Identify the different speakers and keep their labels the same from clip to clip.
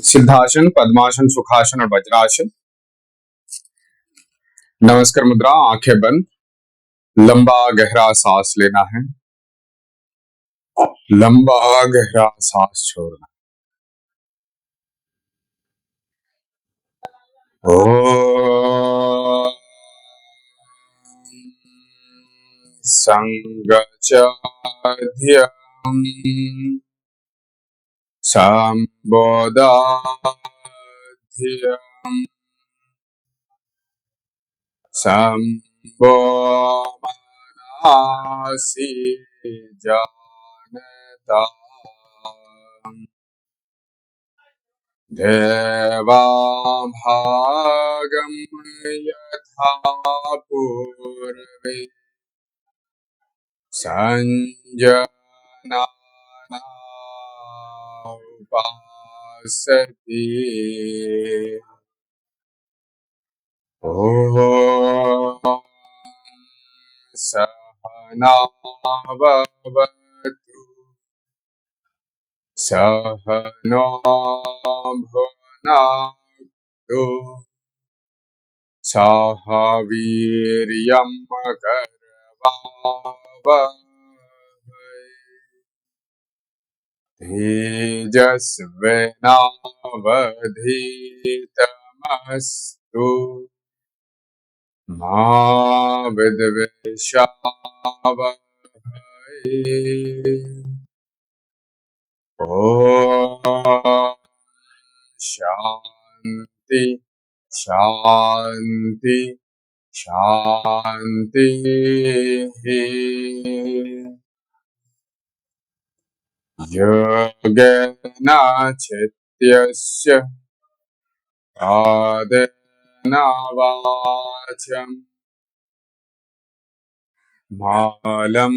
Speaker 1: सिद्धासन, पद्मासन, सुखासन और वज्रासन। नमस्कार मुद्रा, आंखें बंद, लंबा गहरा सांस लेना है, लंबा गहरा सांस छोड़ना। ओम संगचाध्यम संबोधाध्यम संबो मनासि जानता देवाभागं यथा पूर्वे संजनना उपासते। ॐ सहनाववतु सहनो भुनक्तु सह वीर्यं करवावहै तेजस्विनावधीतमस्तु मा विद्विषावहै। ॐ शान्ति शान्ति शान्तिः। योगेन चित्तस्य साधनेन वाचम् मालं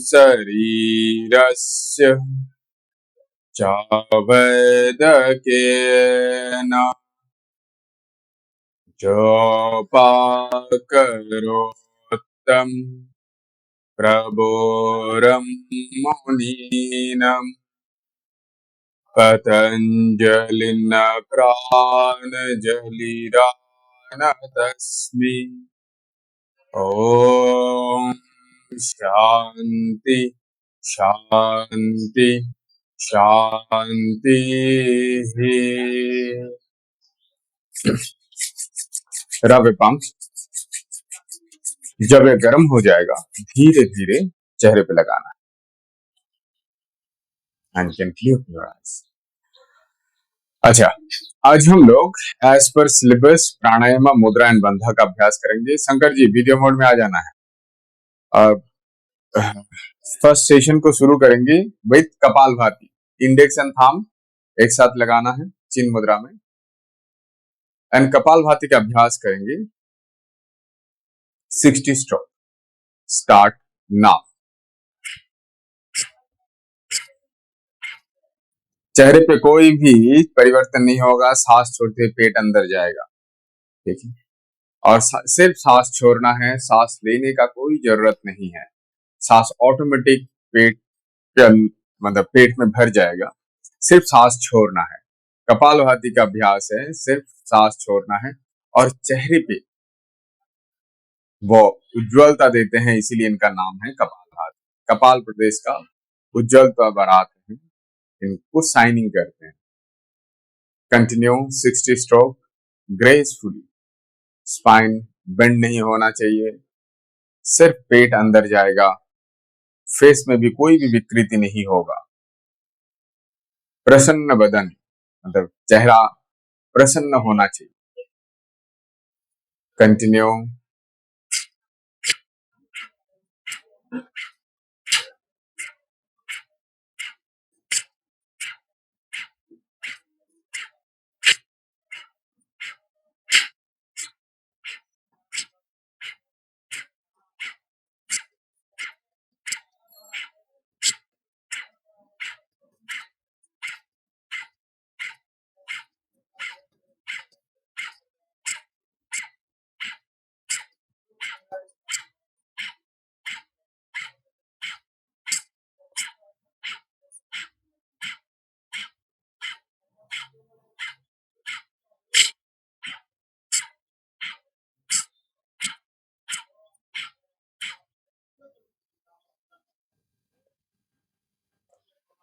Speaker 1: शरीरस्य चावेदकेन जोपाकरोत्तम् प्रबोरं मुनीनां पतञ्जलिं प्राणजलिरानतस्मि। ॐ शान्ति शान्ति शान्तिः। रब पंख जब ये गर्म हो जाएगा धीरे धीरे चेहरे पे लगाना है। And can clear your eyes. अच्छा, आज हम लोग एज पर सिलेबस प्राणायाम, मुद्रा एंड बंधा का अभ्यास करेंगे। शंकर जी वीडियो मोड में आ जाना है। फर्स्ट सेशन को शुरू करेंगे with kapalbhati. Index and thumb एक साथ लगाना है चिन्ह मुद्रा में एंड कपालभाति का अभ्यास करेंगे 60 स्ट्रोक। Start now. चेहरे पे कोई भी परिवर्तन नहीं होगा, सांस छोड़ते पेट अंदर जाएगा, ठीक है। और सिर्फ सांस छोड़ना है, सांस लेने का कोई जरूरत नहीं है। सांस ऑटोमेटिक पेट के मतलब पेट में भर जाएगा, सिर्फ सांस छोड़ना है। कपालभाति का अभ्यास है, सिर्फ सांस छोड़ना है और चेहरे पे वो उज्ज्वलता देते हैं, इसीलिए इनका नाम है कपालभाति। कपाल प्रदेश का उज्ज्वलता बढ़ाते हैं, इनको शाइनिंग करते हैं। Continue 60 stroke gracefully. Spine bend नहीं होना चाहिए, सिर्फ पेट अंदर जाएगा, फेस में भी कोई भी विकृति नहीं होगा। प्रसन्न बदन मतलब चेहरा प्रसन्न होना चाहिए। कंटिन्यू।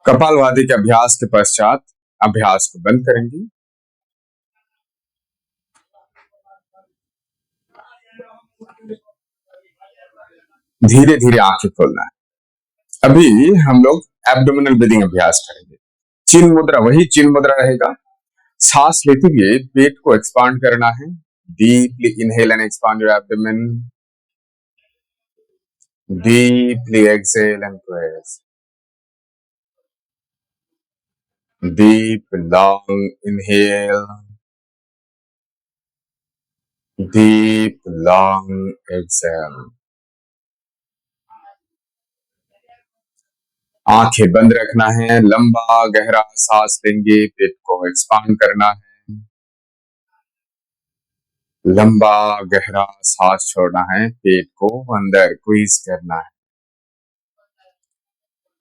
Speaker 1: कपालभाति के अभ्यास के पश्चात अभ्यास को बंद करेंगे। धीरे धीरे आंखें खोलना है। अभी हम लोग एब्डोमिनल ब्रीदिंग अभ्यास करेंगे। चिन्ह मुद्रा, वही चिन्ह मुद्रा रहेगा। सांस लेते हुए पेट को एक्सपांड करना है। Deeply inhale and expand your abdomen. Deeply exhale and press. Deep long inhale, deep long exhale. आंखें बंद रखना है, लंबा गहरा सांस लेंगे, पेट को एक्सपांड करना है। लंबा गहरा सांस छोड़ना है, पेट को अंदर स्क्वीज करना है।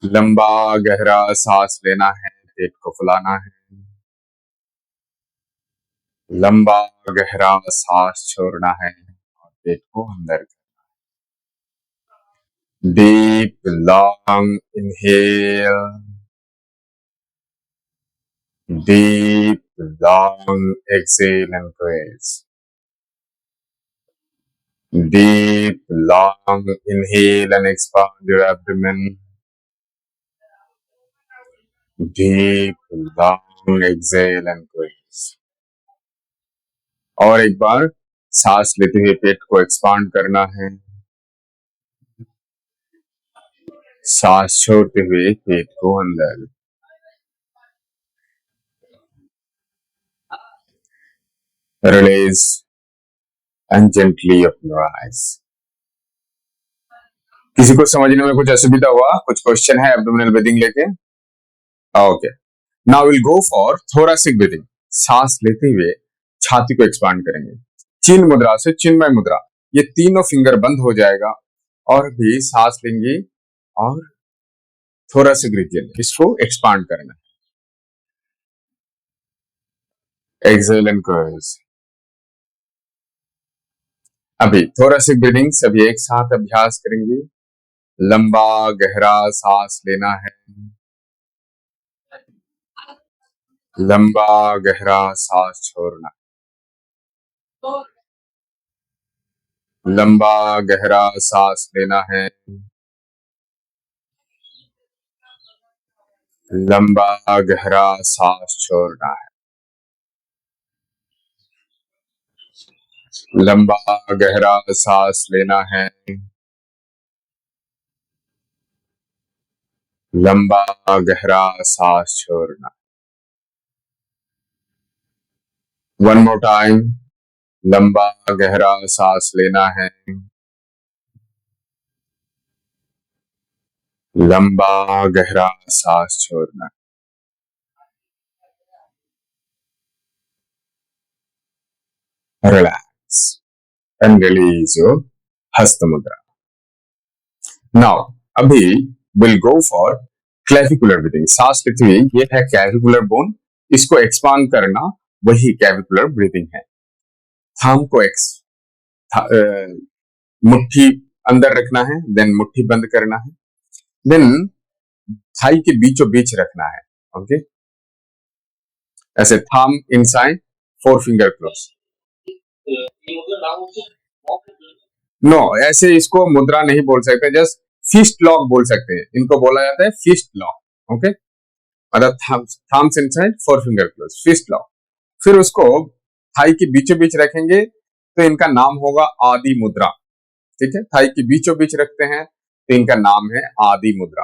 Speaker 1: लंबा गहरा सांस लेना है, पेट को फुलाना है। लंबा गहरा सांस छोड़ना है और पेट को अंदर। Deep long inhale, deep long exhale and press. Deep long inhale and expand your abdomen. Deep long exhale and press. और एक बार सांस लेते हुए पेट को एक्सपांड करना है। सांस छोड़ते हुए पेट को अंदर। Release and gently open your eyes. किसी को समझने में कुछ असुविधा हुआ? कुछ क्वेश्चन है एब्डोमिनल ब्रीदिंग लेके? Okay, now will go for thoracic breathing. सांस लेते हुए छाती को एक्सपांड करेंगे। चिन्ह मुद्रा से चिन्मय मुद्रा, ये तीनों फिंगर बंद हो जाएगा और भी सांस लेंगे और थोरासिक रीजन इसको एक्सपांड करना है। Exhale and close. अभी थोरासिक ब्रीदिंग सभी एक साथ अभ्यास करेंगे। लंबा गहरा सांस लेना है। लंबा गहरा सांस छोड़ना। लंबा गहरा सांस लेना है। लंबा गहरा सांस छोड़ना है। लंबा गहरा सांस लेना है। लंबा गहरा सांस छोड़ना। One more time. लंबा गहरा सांस लेना है। लंबा गहरा सांस छोड़ना। रिलैक्स एंड रिलीज योर हस्त मुद्रा। नाउ अभी will go for clavicular breathing. सांस लेते हुए ये है क्लेविकुलर बोन, इसको एक्सपांड करना वही क्लेविकुलर ब्रीदिंग है। थंब को मुट्ठी अंदर रखना है, देन मुट्ठी बंद करना है, देन थाई के बीचों बीच रखना है। ओके, ऐसे thumb inside, four finger close. No, ऐसे इसको मुद्रा नहीं बोल सकते, जस्ट फिस्ट लॉक बोल सकते हैं। इनको बोला जाता है फिस्ट लॉक। ओके, मतलब thumbs inside, four finger close, fist lock. फिर उसको थाई के बीचों बीच रखेंगे तो इनका नाम होगा आदि मुद्रा। ठीक है, थाई के बीचों बीच रखते हैं तो इनका नाम है आदि मुद्रा।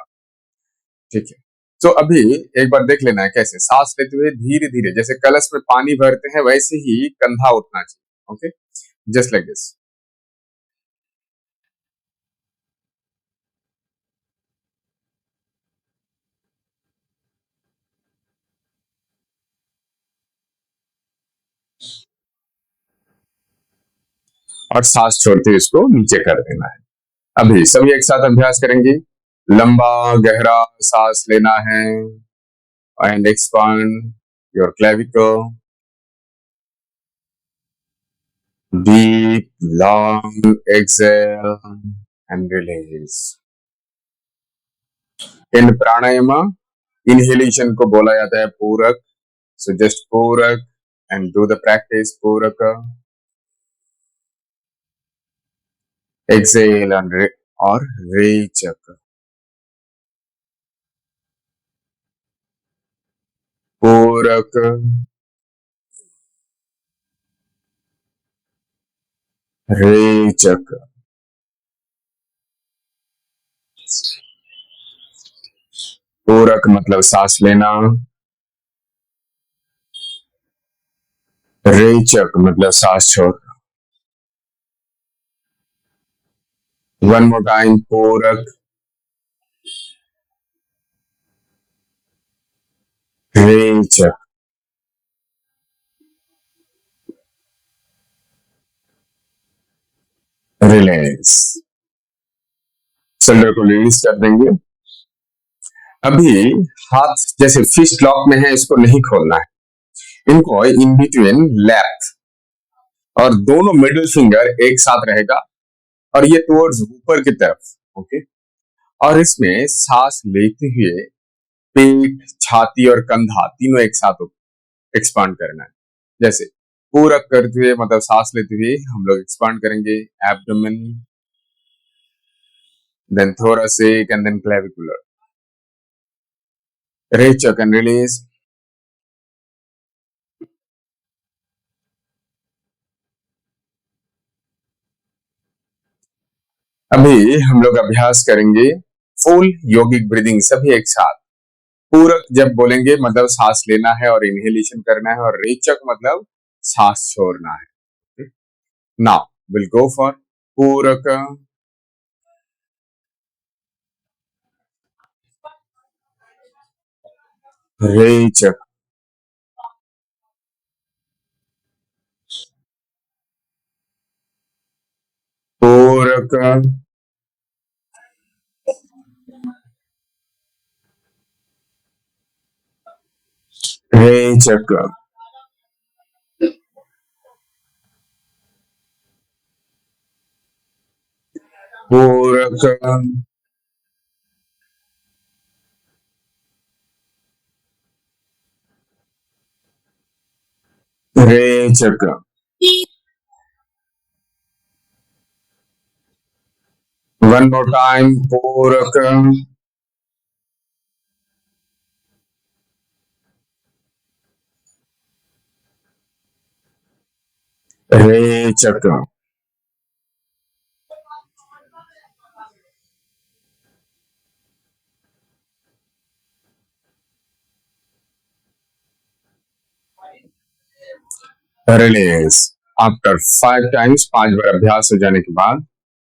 Speaker 1: ठीक है, तो अभी एक बार देख लेना है कैसे सांस लेते हुए धीरे धीरे, जैसे कलश में पानी भरते हैं वैसे ही कंधा उठना चाहिए। Okay, just like this. और सांस छोड़ते हुए इसको नीचे कर देना है। अभी सभी एक साथ अभ्यास करेंगे। लंबा गहरा सांस लेना है and expand your clavicle. Deep long exhale and release. In pranayama inhalation को बोला जाता है पूरक. सो जस्ट पूरक and do the practice पूरक. Exhale और रेचक. पूरक, रेचक. पूरक मतलब सांस लेना, रेचक मतलब सांस छोड़ना. One more time. पूरक, रेचक. रिलैक्स. शोल्डर को रिलीज कर देंगे. अभी हाथ जैसे फिस्ट लॉक में है, इसको नहीं खोलना है. इनको इन बिटवीन लेफ्ट और दोनों मिडिल फिंगर एक साथ रहेगा और ये टुवर्ड्स ऊपर की तरफ. ओके. और इसमें सांस लेते हुए पेट, छाती और कंधा तीनों एक साथ एक्सपांड करना है. जैसे पूरक करते हुए मतलब सांस लेते हुए हम लोग एक्सपांड करेंगे abdomen, then thoracic and then clavicular. रेचक एंड रिलीज. अभी हम लोग अभ्यास करेंगे फुल योगिक ब्रीदिंग सभी एक साथ. पूरक जब बोलेंगे मतलब सांस लेना है और इनहेलेशन करना है, और रेचक मतलब सांस छोड़ना है. नाउ विल गो फॉर पूरक, रेचक, पूरक, रेचक, पूरक, रेचक. One more time. पूरक, रेचक. रिलीज. आफ्टर 5 टाइम्स, 5 बार अभ्यास हो जाने के बाद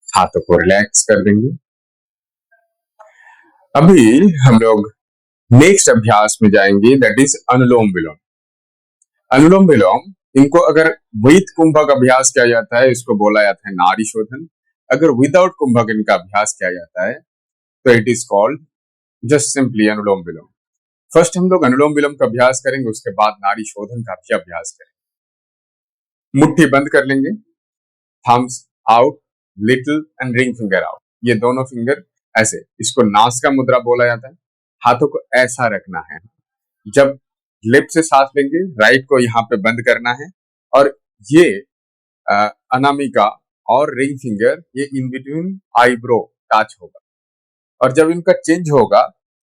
Speaker 1: हाथों को रिलैक्स कर देंगे. अभी हम लोग नेक्स्ट अभ्यास में जाएंगे, दैट इज अनुलोम विलोम. अनुलोम विलोम इनको अगर विद कुंभक अभ्यास किया जाता है, इसको बोला जाता है नाड़ी शोधन. अगर विदाउट कुंभक इनका अभ्यास किया जाता है तो it is called just simply anulom vilom. First हम लोग अनुलोम विलोम का अभ्यास करेंगे, उसके बाद नाड़ी शोधन का भी अभ्यास करेंगे. मुट्ठी बंद कर लेंगे, thumbs out, little and ring finger out. ये दोनों फिंगर ऐसे, इसको नास का मुद्रा बोला जाता है. हाथों को ऐसा रखना है. जब लेफ्ट से सांस लेंगे, राइट को यहाँ पे बंद करना है, और ये अनामिका और रिंग फिंगर ये इन बिटवीन आईब्रो टच होगा. और जब इनका चेंज होगा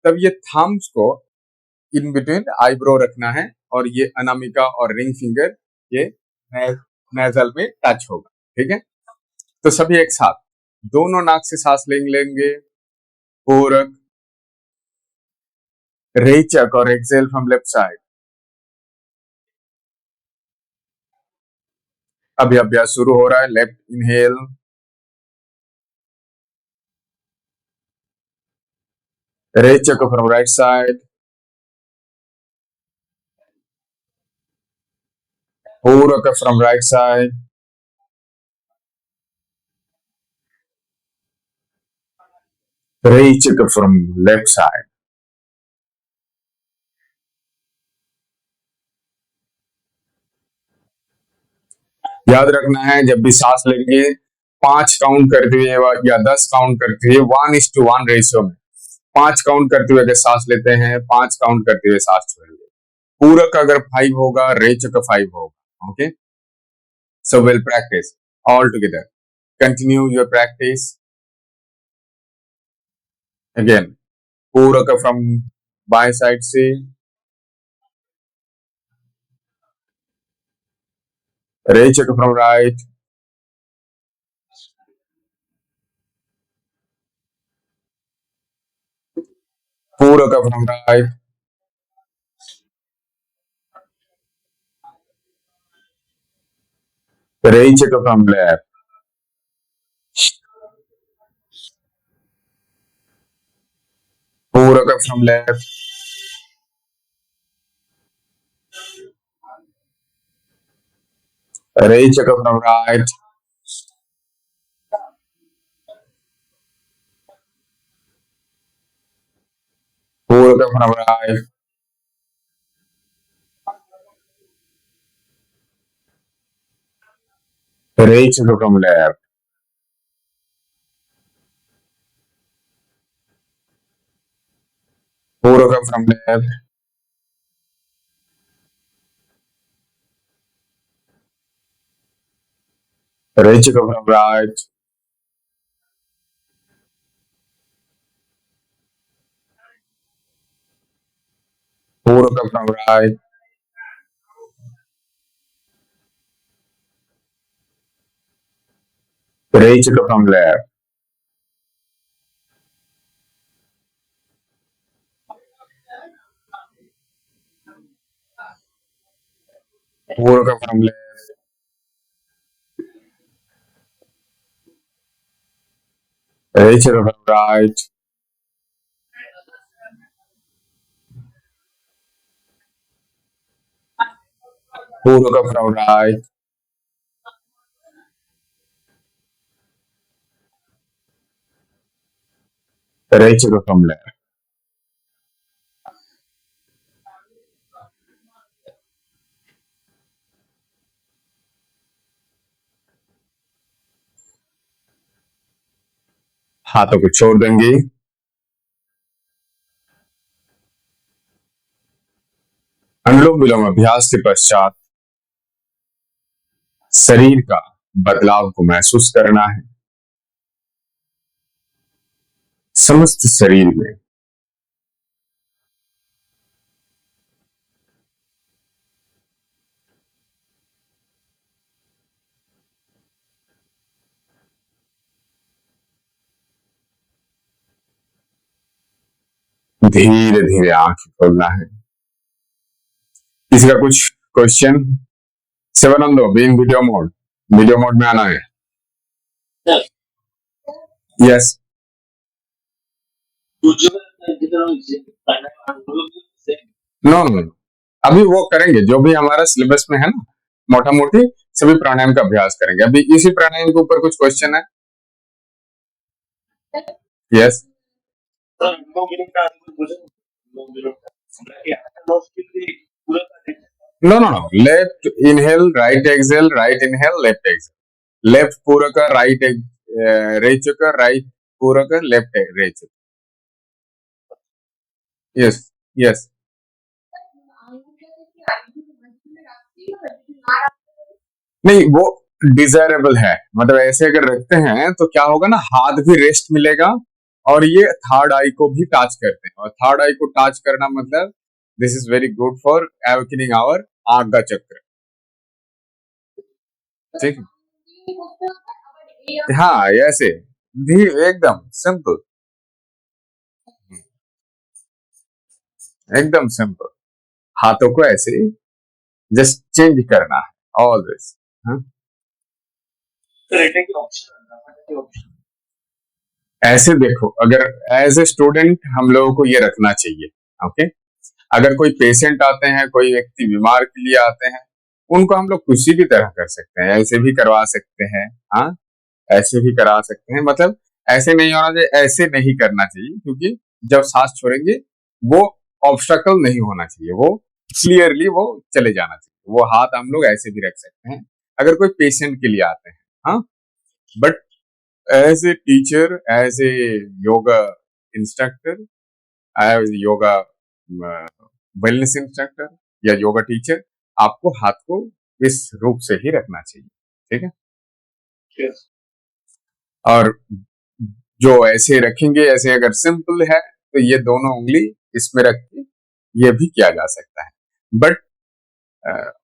Speaker 1: तब ये थम्स को इन बिटवीन आईब्रो रखना है, और ये अनामिका और रिंग फिंगर ये नेजल में टच होगा. ठीक है. तो सभी एक साथ दोनों नाक से सांस लेंगे. पूरक, रेचक और एक्सेल फ्रॉम लेफ्ट साइड. अभी अभ्यास शुरू हो रहा है. लेफ्ट इनहेल, रेचक फ्रॉम राइट साइड. पूरक फ्रॉम राइट साइड. रेचक फ्रॉम लेफ्ट साइड. याद रखना है, जब भी सांस लेंगे 5 काउंट करते हुए या 10 काउंट करते हुए 1:1 रेशियो में 5 काउंट करते हुए अगर सांस लेते हैं, 5 काउंट करते हुए सांस छोड़ेंगे। पूरक अगर 5 होगा, रेचक 5 होगा। Okay, so we'll practice all together. Continue your practice again. Puraka from by side से, रेचक from right, Puraka from right, रेचक from left, Puraka from left, रेचक from right, Puraka from right, रेचक from left, Puraka from left, रेचक from right, Puraka from right, रेचक from left, Puraka from left, रेचक from right, Puraka from right, रेचक from left. हाथों को छोड़ देंगे। अनुलोम विलोम अभ्यास के पश्चात शरीर का बदलाव को महसूस करना है। समस्त शरीर में धीरे धीरे आंख खोलना है। किसी का कुछ क्वेश्चन? शिवानंदो बीइंग वीडियो मोड में आना है। यस, नो नो, अभी वो करेंगे जो भी हमारा सिलेबस में है ना, मोटा मोटी सभी प्राणायाम का अभ्यास करेंगे। अभी इसी प्राणायाम के ऊपर कुछ क्वेश्चन है? Yes, no no no, left inhale, right exhale, right inhale, left exhale, left पूरक, राइट रेचक, राइट पूरक, लेफ्ट रेचक। यस यस, नहीं वो डिजायरेबल है, मतलब ऐसे अगर रखते हैं तो क्या होगा ना, हाथ भी रेस्ट मिलेगा और ये थर्ड आई को भी टच करते हैं, और थर्ड आई को टच करना मतलब this is very good for awakening our आज्ञा चक्र। ठीक है, हाँ ऐसे एकदम सिंपल, एकदम सिंपल। हाथों को ऐसे जस्ट चेंज करना है ऑलवेज। ऐसे देखो, अगर एज ए स्टूडेंट हम लोगों को ये रखना चाहिए। ओके, अगर कोई पेशेंट आते हैं, कोई व्यक्ति बीमार के लिए आते हैं, उनको हम लोग किसी भी तरह कर सकते हैं, ऐसे भी करवा सकते हैं, हाँ ऐसे भी करा सकते हैं, मतलब ऐसे नहीं होना चाहिए, ऐसे नहीं करना चाहिए, क्योंकि जब सांस छोड़ेंगे वो ऑब्स्टकल नहीं होना चाहिए, वो क्लियरली वो चले जाना चाहिए। वो हाथ हम लोग ऐसे भी रख सकते हैं अगर कोई पेशेंट के लिए आते हैं, हाँ। But as a teacher, as a yoga instructor, I am yoga wellness instructor या योगा टीचर, आपको हाथ को इस रूप से ही रखना चाहिए, ठीक है।
Speaker 2: Yes.
Speaker 1: और जो ऐसे रखेंगे, ऐसे अगर सिंपल है तो ये दोनों उंगली इसमें रख के ये भी किया जा सकता है, बट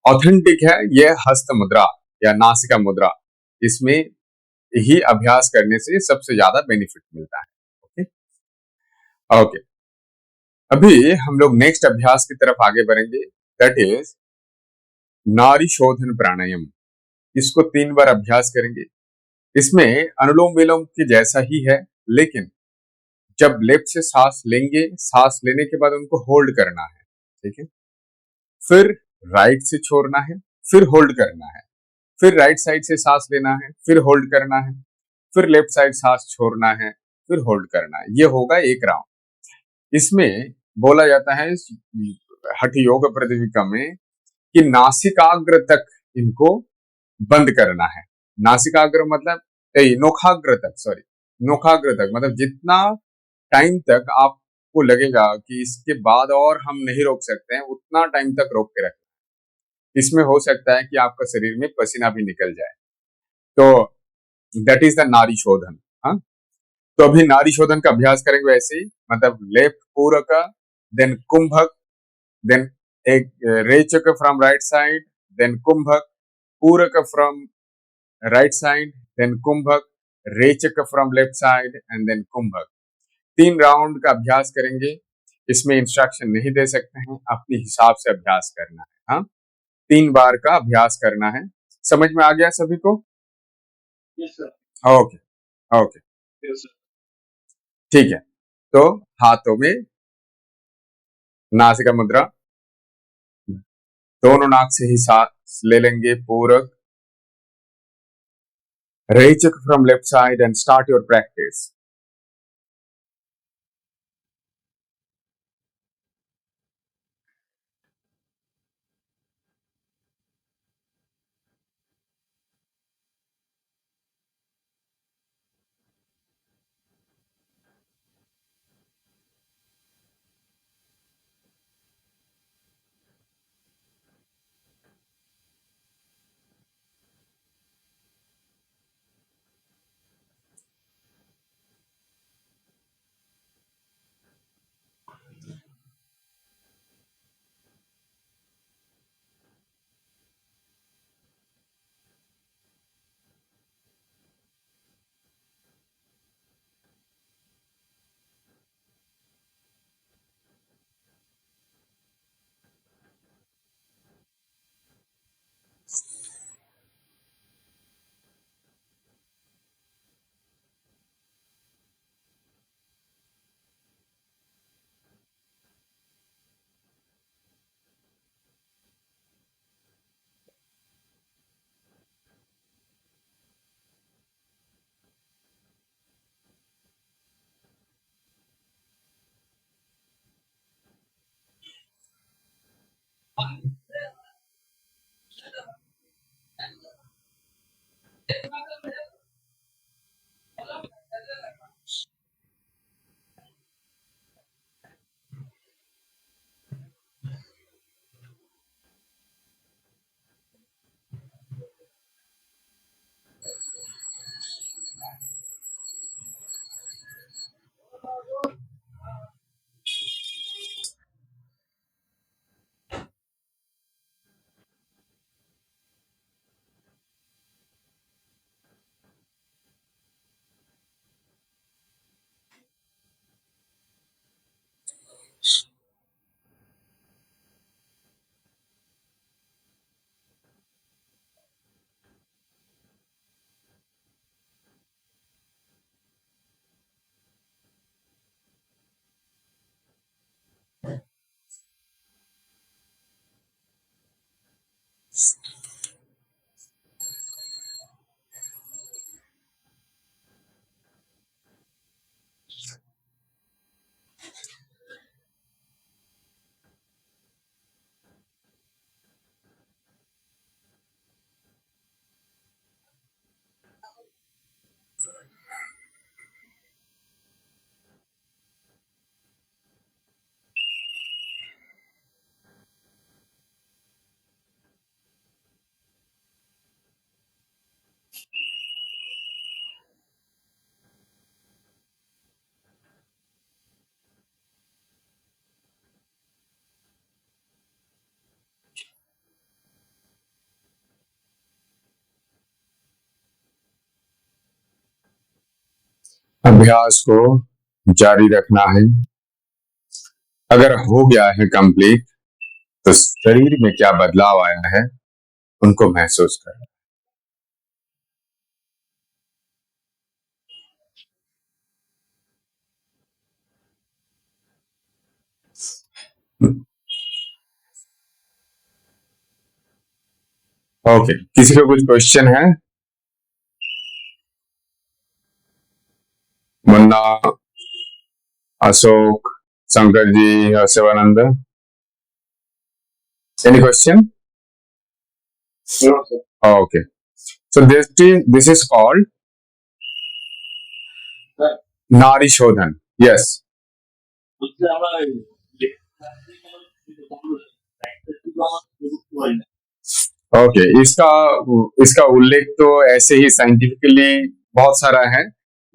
Speaker 1: ऑथेंटिक है ये हस्त मुद्रा या नासिका मुद्रा, इसमें ही अभ्यास करने से सबसे ज्यादा बेनिफिट मिलता है। ओके ओके, अभी हम लोग नेक्स्ट अभ्यास की तरफ आगे बढ़ेंगे, दैट इज नारी शोधन प्राणायाम। इसको 3 बार अभ्यास करेंगे। इसमें अनुलोम विलोम के जैसा ही है, लेकिन जब लेफ्ट से सांस लेंगे, सांस लेने के बाद उनको होल्ड करना है, ठीक है। फिर राइट से छोड़ना है, फिर होल्ड करना है, फिर राइट साइड से सांस लेना है, फिर होल्ड करना है, फिर लेफ्ट साइड सांस छोड़ना है, फिर होल्ड करना है। ये होगा एक राउंड। इसमें बोला जाता है हठ योग प्रतिविका में कि नासिकाग्र तक इनको बंद करना है। नासिकाग्र मतलब नोखाग्र तक, सॉरी, नोखाग्र तक मतलब जितना टाइम तक आपको लगेगा कि इसके बाद और हम नहीं रोक सकते हैं, उतना टाइम तक रोक के रखें। इसमें हो सकता है कि आपका शरीर में पसीना भी निकल जाए, तो दैट इज द नारी शोधन। हाँ, तो अभी नारी शोधन का अभ्यास करेंगे वैसे ही, मतलब लेफ्ट पूरक, देन कुंभक, देन एक रेचक फ्रॉम राइट साइड, देन कुंभक, पूरक फ्रॉम राइट साइड, देन कुंभक, रेचक from left side and then कुंभक। 3 राउंड का अभ्यास करेंगे। इसमें इंस्ट्रक्शन नहीं दे सकते हैं, अपने हिसाब से अभ्यास करना है। हाँ, 3 बार का अभ्यास करना है। समझ में आ गया सभी को?
Speaker 2: Yes, sir.
Speaker 1: Okay okay,
Speaker 2: Yes, sir.
Speaker 1: ठीक है। तो हाथों में नासिका मुद्रा, दोनों नाक से ही सांस ले लेंगे पूरक, रेचक from left side and start your practice. अभ्यास को जारी रखना है। अगर हो गया है कंप्लीट तो शरीर में क्या बदलाव आया है उनको महसूस करें। ओके, किसी को कुछ क्वेश्चन है? मुन्ना, अशोक, शंकर जी और Shivanand, any question?
Speaker 2: No, sir.
Speaker 1: Okay, so this is called
Speaker 2: Sir,
Speaker 1: नारी शोधन। यस,
Speaker 2: उससे हमारा
Speaker 1: ओके, इसका इसका उल्लेख तो ऐसे ही साइंटिफिकली बहुत सारा है,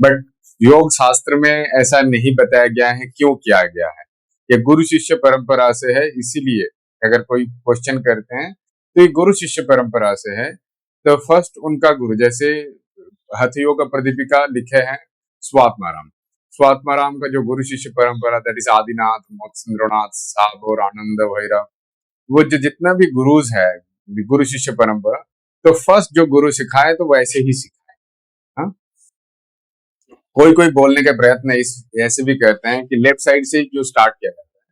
Speaker 1: बट योग शास्त्र में ऐसा नहीं बताया गया है क्यों किया गया है। ये गुरु शिष्य परंपरा से है, इसीलिए अगर कोई क्वेश्चन करते हैं तो ये गुरु शिष्य परंपरा से है। तो फर्स्ट उनका गुरु, जैसे हठयोग प्रदीपिका लिखे हैं स्वात्माराम। स्वात्माराम का जो गुरु शिष्य परंपरा, दैट इज आदिनाथ, मोक्षेंद्रनाथ, साबोर, आनंद भैरव, वो जो जितना भी गुरुज है गुरु शिष्य परंपरा, तो फर्स्ट जो गुरु सिखाए तो वैसे ही सिखाए। हाँ, कोई कोई बोलने का प्रयत्न इस ऐसे भी करते हैं कि लेफ्ट साइड से जो स्टार्ट किया जाता है,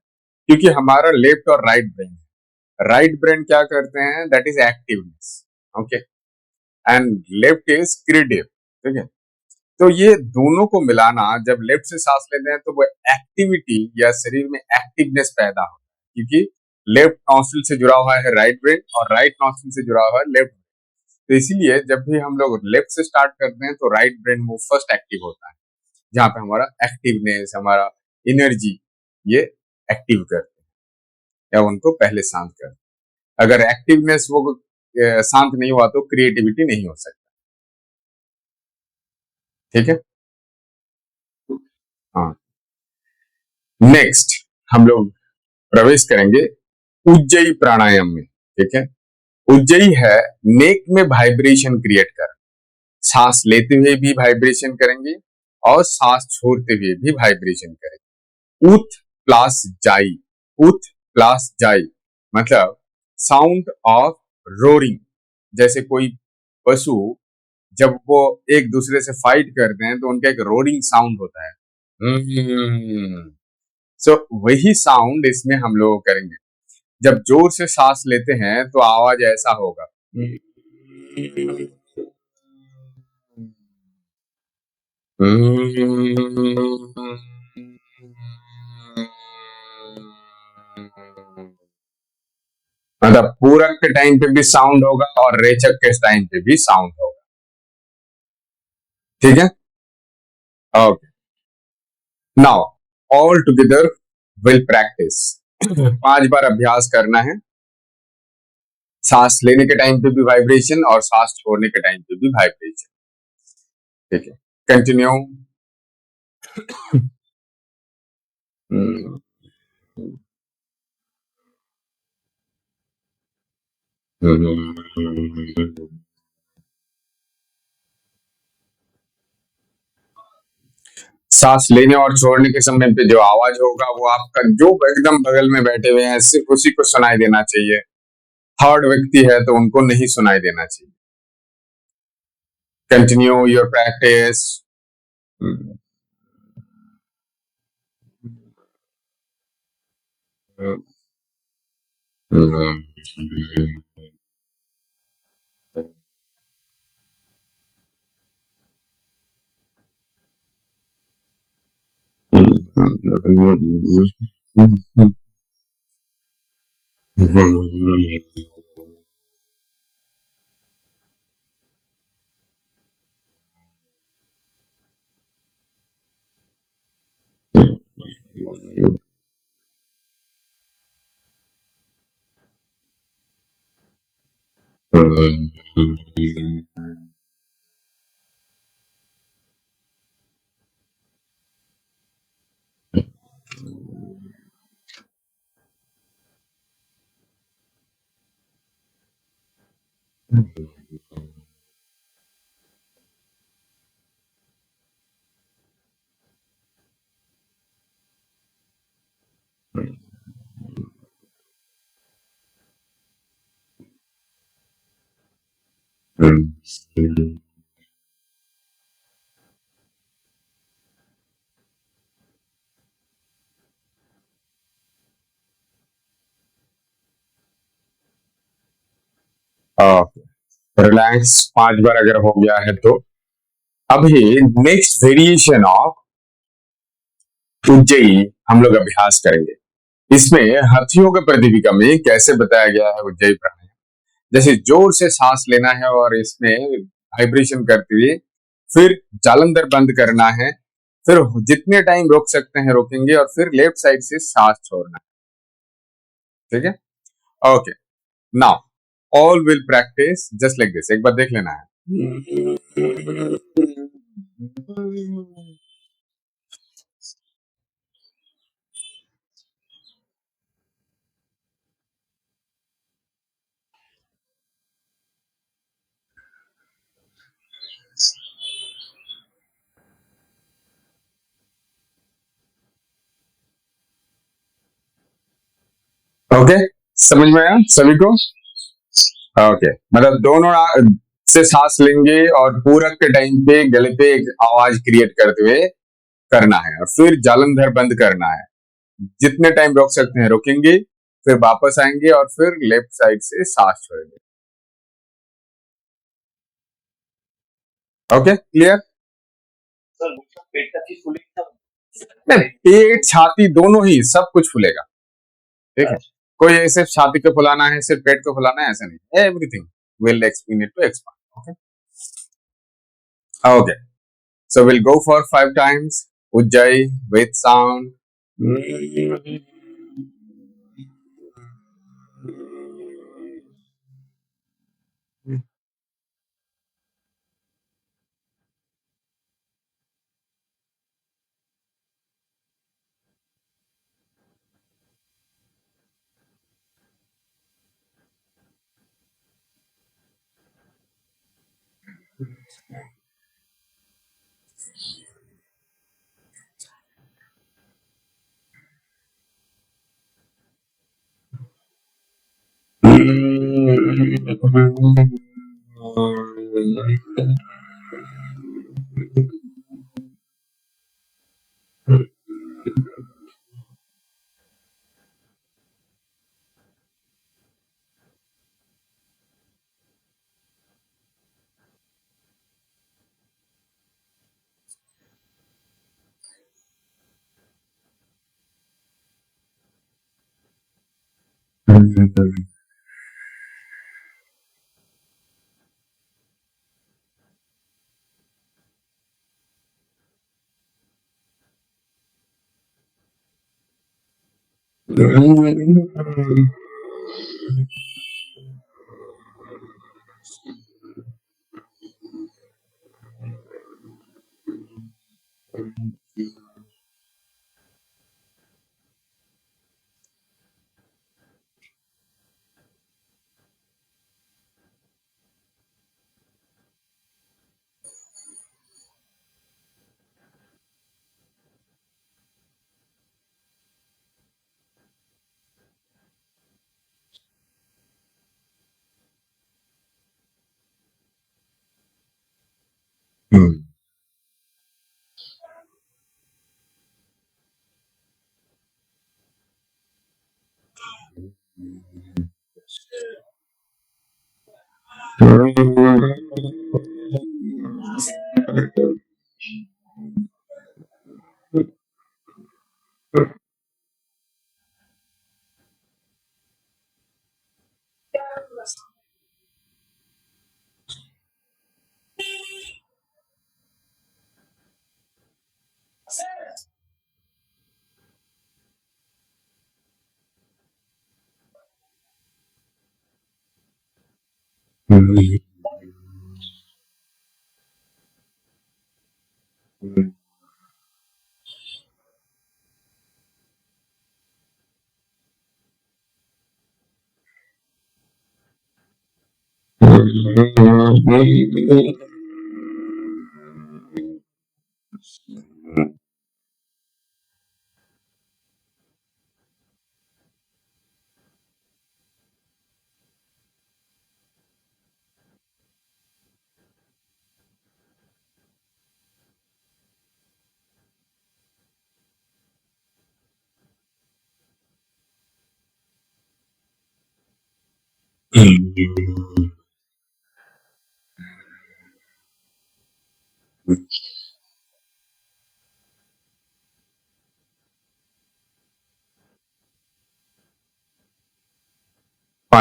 Speaker 1: क्योंकि हमारा लेफ्ट और राइट ब्रेन है। राइट ब्रेन क्या करते हैं, that is activeness, okay, and left is creative, ठीक है। तो ये दोनों को मिलाना, जब लेफ्ट से सांस लेते हैं तो वो एक्टिविटी या शरीर में एक्टिवनेस पैदा होता है, क्योंकि लेफ्ट नॉस्ट्रिल से जुड़ा हुआ है राइट ब्रेन और राइट नॉस्ट्रिल से जुड़ा हुआ है लेफ्ट। तो इसीलिए जब भी हम लोग लेफ्ट से स्टार्ट करते हैं तो राइट ब्रेन वो फर्स्ट एक्टिव होता है, जहां पे हमारा एक्टिवनेस, हमारा एनर्जी, ये एक्टिव करते हैं या उनको पहले शांत करते हैं। अगर एक्टिवनेस वो शांत नहीं हुआ तो क्रिएटिविटी नहीं हो सकता, ठीक है। हाँ, नेक्स्ट हम लोग प्रवेश करेंगे उज्जयी प्राणायाम में, ठीक है। उज्जयी है नेक में वाइब्रेशन क्रिएट कर, सांस लेते हुए भी वाइब्रेशन करेंगे और सांस छोड़ते हुए भी वाइब्रेशन करेंगे। उथ प्लस जाई, उथ प्लस जाई मतलब साउंड ऑफ रोरिंग। जैसे कोई पशु जब वो एक दूसरे से फाइट करते हैं तो उनका एक रोरिंग साउंड होता है। सो वही साउंड इसमें हम लोग करेंगे। जब जोर से सांस लेते हैं तो आवाज ऐसा होगा। मतलब पूरक के टाइम पे भी साउंड होगा और रेचक के टाइम पे भी साउंड होगा, ठीक है। Okay, now all together will practice. 5 बार अभ्यास करना है, सांस लेने के टाइम पे भी वाइब्रेशन और सांस छोड़ने के टाइम पे भी वाइब्रेशन, ठीक है। कंटिन्यू। सांस लेने और छोड़ने के समय पे जो आवाज होगा वो आपका जो एकदम बगल में बैठे हुए हैं सिर्फ उसी को सुनाई देना चाहिए। थर्ड व्यक्ति है तो उनको नहीं सुनाई देना चाहिए। Continue your practice. रिलैक्स 5 बार अगर हो गया है तो अभी नेक्स्ट वेरिएशन ऑफ उज्जयी हम लोग अभ्यास करेंगे। इसमें हाथियों के प्रतिविका में कैसे बताया गया है उज्जयी प्राणायाम। जैसे जोर से सांस लेना है और इसमें वाइब्रेशन करते हुए फिर जालंधर बंद करना है, फिर जितने टाइम रोक सकते हैं रोकेंगे और फिर लेफ्ट साइड से सांस छोड़ना है। ठीक है, okay. Now all will practice just like this. एक बार देख लेना है। ओके, समझ में आया सभी को? ओके, मतलब दोनों से सांस लेंगे और पूरक के टाइम पे गले पे एक आवाज क्रिएट करते हुए करना है और फिर जालंधर बंद करना है। जितने टाइम रोक सकते हैं रोकेंगे, फिर वापस आएंगे और फिर लेफ्ट साइड से सांस छोड़ेंगे। Okay, clear?
Speaker 2: सर पेट का चीज फूलेगा
Speaker 1: नहीं, पेट छाती दोनों ही सब कुछ फूलेगा। ठीक है, कोई ऐसे छाती को फुलाना है सिर्फ पेट को फुलाना है ऐसा नहीं, everything will explain it to expand. Okay, okay, so we'll go for 5 times Ujjayi with sound. पांच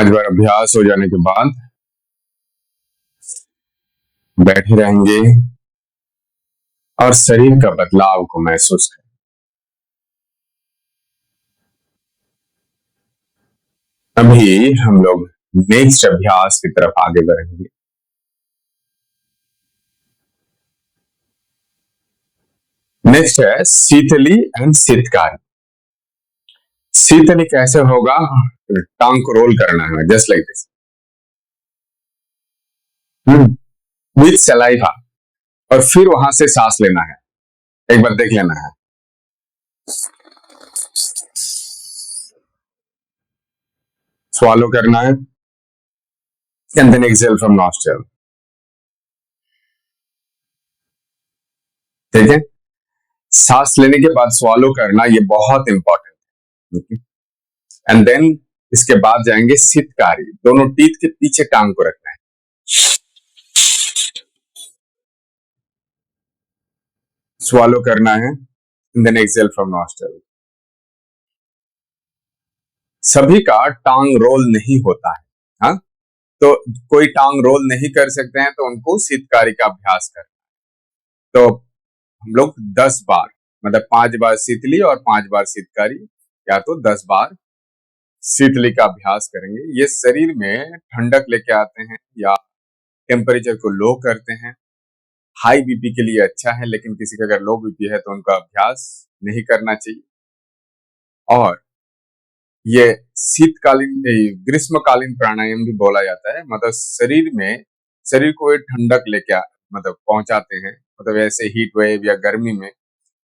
Speaker 1: बार अभ्यास हो जाने के बाद बैठे रहेंगे और शरीर का बदलाव को महसूस करें। अभी हम लोग नेक्स्ट अभ्यास की तरफ आगे बढ़ेंगे। नेक्स्ट है शीतली एंड शीतकारी। शीतली कैसे होगा? टांग को रोल करना है just like this with saliva, और फिर वहां से सांस लेना है। एक बार देख लेना है। swallow करना है and then exhale from nostril। ठीक है, सांस लेने के बाद swallow करना, ये बहुत इंपॉर्टेंट है। एंड देन इसके बाद जाएंगे शीतकारी, दोनों टीथ के पीछे टांग को रखना है। swallow करना है and then exhale from nostril। सभी का टांग रोल नहीं होता है, हाँ, तो कोई टांग रोल नहीं कर सकते हैं तो उनको शीतकारी का अभ्यास करना। तो हम लोग 10 बार, मतलब 5 बार शीतली और 5 बार शीतकारी, या तो 10 बार शीतली का अभ्यास करेंगे। ये शरीर में ठंडक लेके आते हैं या टेम्परेचर को लो करते हैं। हाई बीपी के लिए अच्छा है, लेकिन किसी का अगर लो बीपी है तो उनका अभ्यास नहीं करना चाहिए। और ये शीतकालीन, ग्रीष्मकालीन प्राणायाम भी बोला जाता है, मतलब शरीर को ये ठंडक लेके मतलब पहुंचाते हैं, मतलब ऐसे हीट वेव या गर्मी में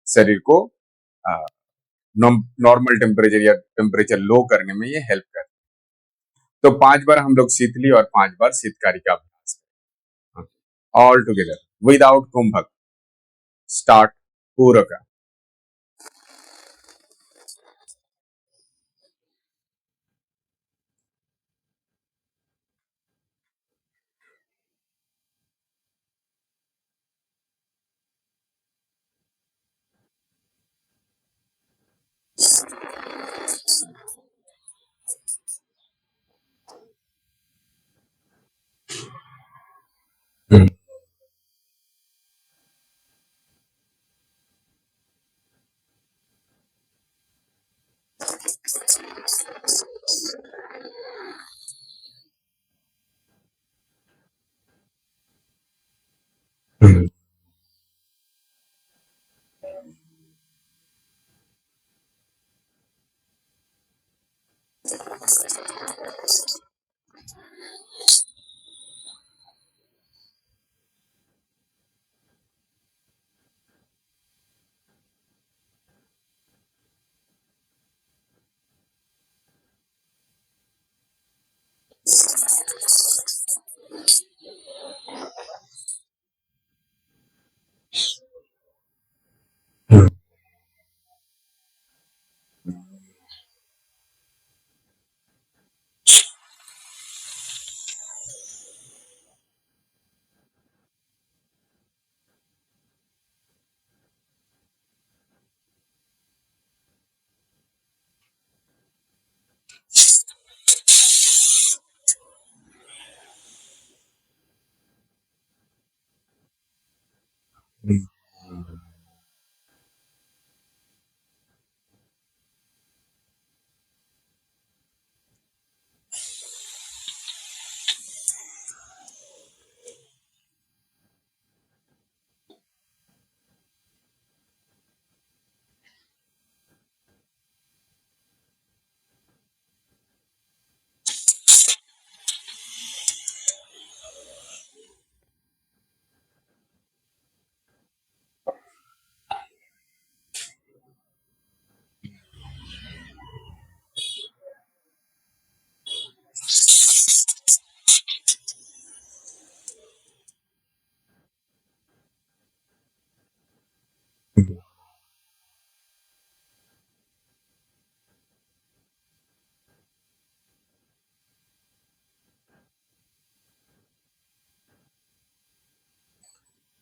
Speaker 1: शरीर को नॉर्मल टेम्परेचर या टेम्परेचर लो करने में ये हेल्प करता है। तो 5 बार हम लोग शीतली और 5 बार शीतकारी का अभ्यास करें ऑल टुगेदर विदाउट कुंभक। स्टार्ट पूरा का।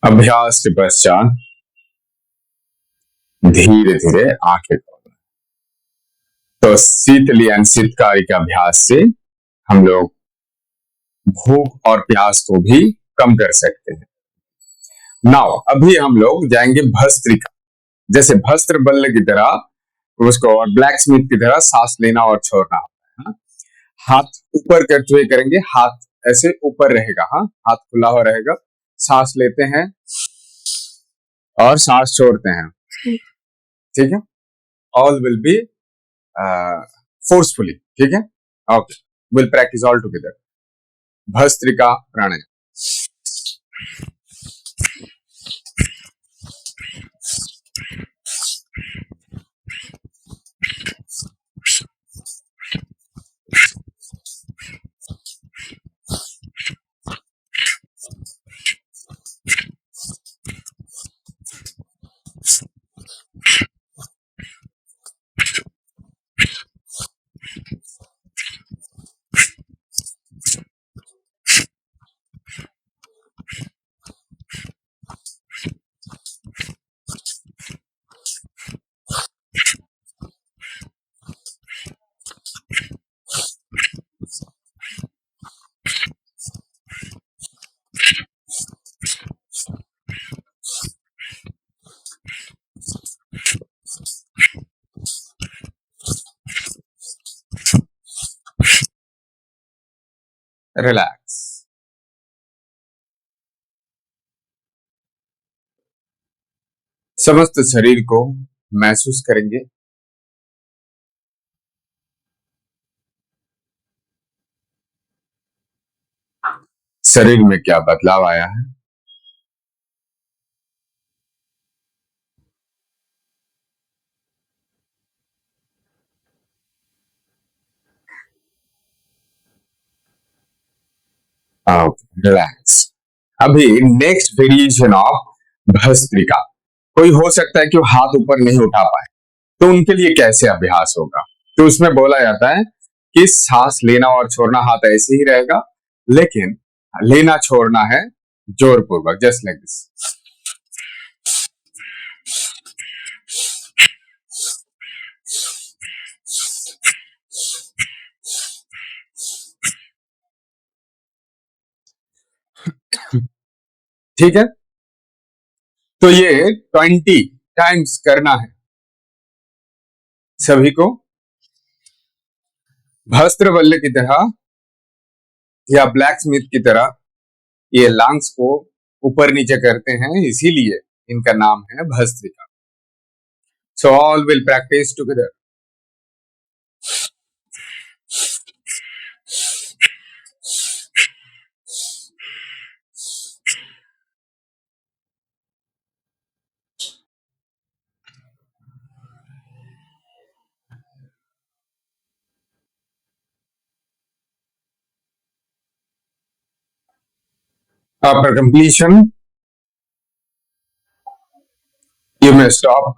Speaker 1: अभ्यास के पश्चात धीरे धीरे आंखें खोलना। तो शीतली यानी शीतकारी के अभ्यास से हम लोग भूख और प्यास को भी कम कर सकते हैं। नाउ अभी हम लोग जाएंगे भस्त्रिका। जैसे भस्त्र बल्ले की तरह उसको और ब्लैक स्मिथ की तरह सांस लेना और छोड़ना होता है। हाँ? हाथ ऊपर करते हुए करेंगे, हाथ ऐसे ऊपर रहेगा। हाँ, हाथ खुला हुआ रहेगा, सांस लेते हैं और सांस छोड़ते हैं। ठीक है, ऑल विल बी फोर्सफुली। ठीक है, okay, will practice all together. Bhastrika pranayama. Relax. समस्त शरीर को महसूस करेंगे। शरीर में क्या बदलाव आया है। रिलैक्स। अभी नेक्स्ट वेरिएशन ऑफ भस्त्रिका। कोई हो सकता है कि वो हाथ ऊपर नहीं उठा पाए, तो उनके लिए कैसे अभ्यास होगा। तो उसमें बोला जाता है कि सांस लेना और छोड़ना हाथ ऐसे ही रहेगा, लेकिन लेना छोड़ना है जोरपूर्वक, जस्ट लाइक दिस। ठीक है, तो ये 20 टाइम्स करना है सभी को। भस्त्र बल्ले की तरह या ब्लैक स्मिथ की तरह ये लंग्स को ऊपर नीचे करते हैं, इसीलिए इनका नाम है bhastrika. So all will practice together. After completion, you may stop.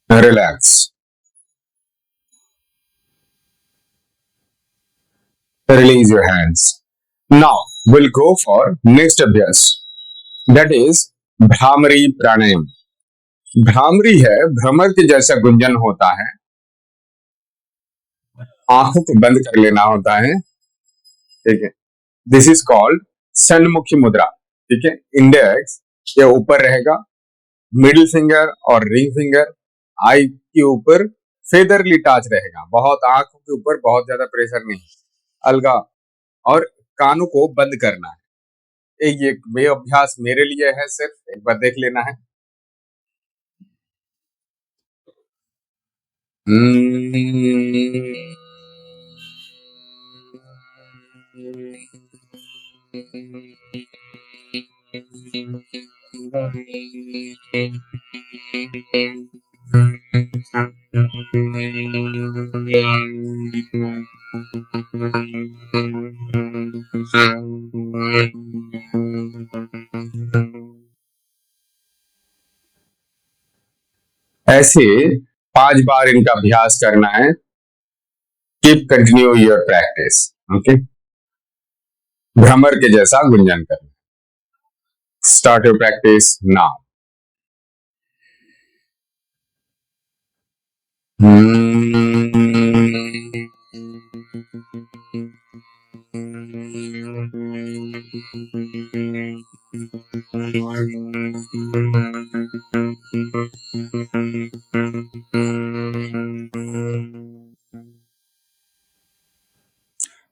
Speaker 1: Relax. Release your hands. Now we'll go for next abhyas. That is भ्रामरी प्राणायाम। भ्रामरी है भ्रमर के जैसा गुंजन होता है, आंखों को बंद कर लेना होता है। ठीक है, दिस इज कॉल्ड सन्मुखी मुद्रा। ठीक है, इंडेक्स ये ऊपर रहेगा, मिडिल फिंगर और रिंग फिंगर आई के ऊपर फेदरली टच रहेगा, बहुत आंखों के ऊपर बहुत ज्यादा प्रेशर नहीं, अलगा। और कानों को बंद करना है। ये अभ्यास मेरे लिए है, सिर्फ एक बार देख लेना है। ऐसे 5 बार इनका अभ्यास करना है। Keep continue your practice. Okay, भ्रमर के जैसा गुंजन करना। Start your practice now.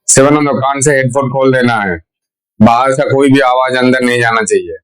Speaker 1: Shivanand, कान से हेडफोन खोल देना है। बाहर से कोई भी आवाज अंदर नहीं जाना चाहिए।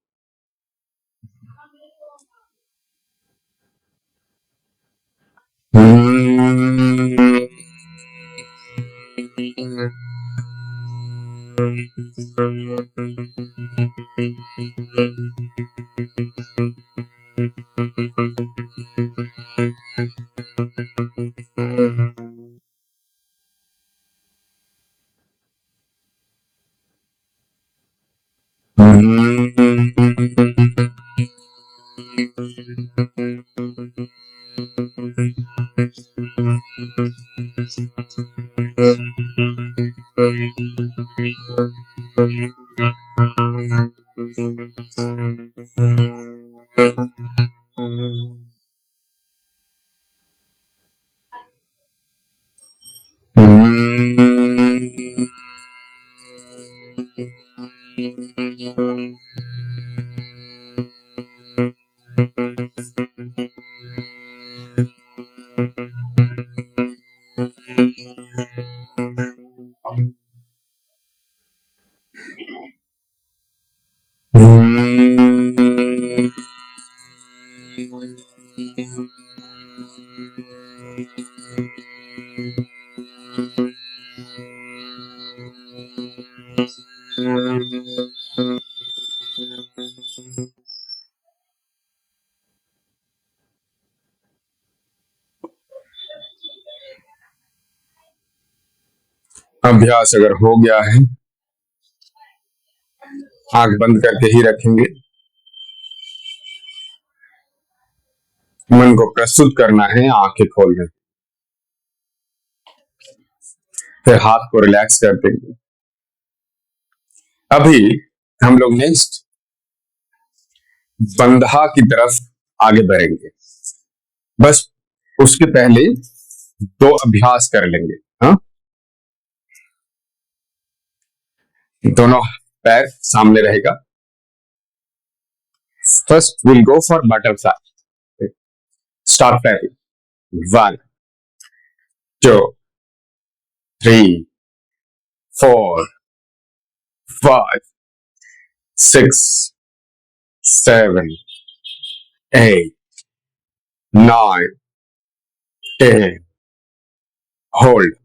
Speaker 1: अभ्यास अगर हो गया है, आंख बंद करके ही रखेंगे। मन को प्रस्तुत करना है आंखें खोलने, फिर हाथ को रिलैक्स कर देंगे। अभी हम लोग नेक्स्ट बंधा की तरफ आगे बढ़ेंगे। बस उसके पहले 2 अभ्यास कर लेंगे। हाँ, दोनों पैर सामने रहेगा। First will go for butterfly. Start pairing. 1 2 3 4 5 6 7 8 9 10. Hold.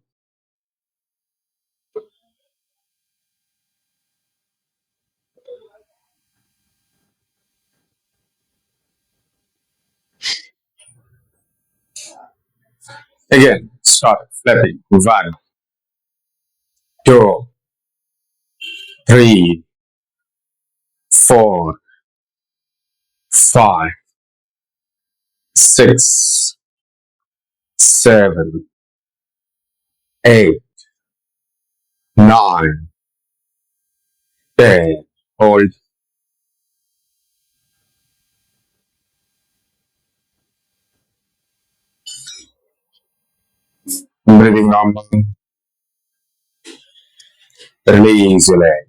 Speaker 1: Again, start flapping. 1 2 3 4 5 6 7 8 9 10. Hold. Breathing normal. Release your leg.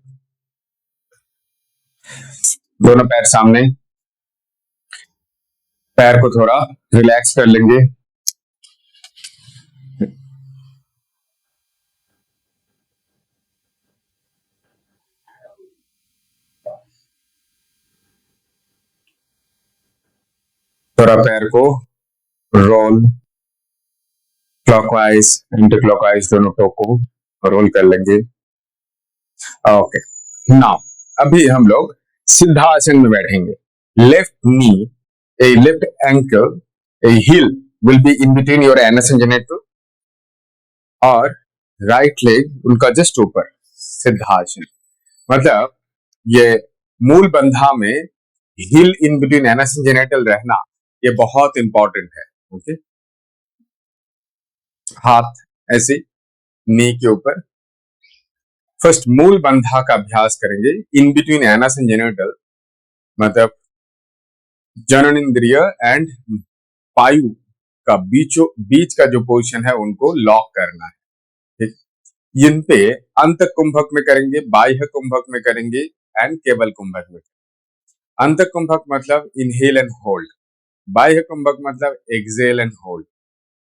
Speaker 1: दोनों पैर सामने। पैर को थोड़ा रिलैक्स कर लेंगे। थोड़ा पैर को रोल, क्लॉकवाइज एंटी क्लॉकवाइज दोनों टो को रोल कर लेंगे। ओके, नाउ अभी हम लोग सिद्धासन में बैठेंगे। Left knee, A left ankle, A heel will be in between your anus and genital, और राइट लेग उनका जस्ट ऊपर। सिद्धासन। मतलब ये मूल बंधा में heel in between anus and genital रहना ये बहुत इंपॉर्टेंट है। ओके, हाथ ऐसे नी के ऊपर। फर्स्ट मूल बंधा का अभ्यास करेंगे इन बिटवीन एनस एंड जेनिटल, मतलब जननेंद्रिय एंड पायु का बीच का जो पोजीशन है उनको लॉक करना है। ठीक, इन पे अंत कुंभक में करेंगे, बाह्य कुंभक में करेंगे एंड केवल कुंभक में। अंत कुंभक मतलब इनहेल एंड होल्ड, बाह्य कुंभक मतलब एक्सेल एंड होल्ड,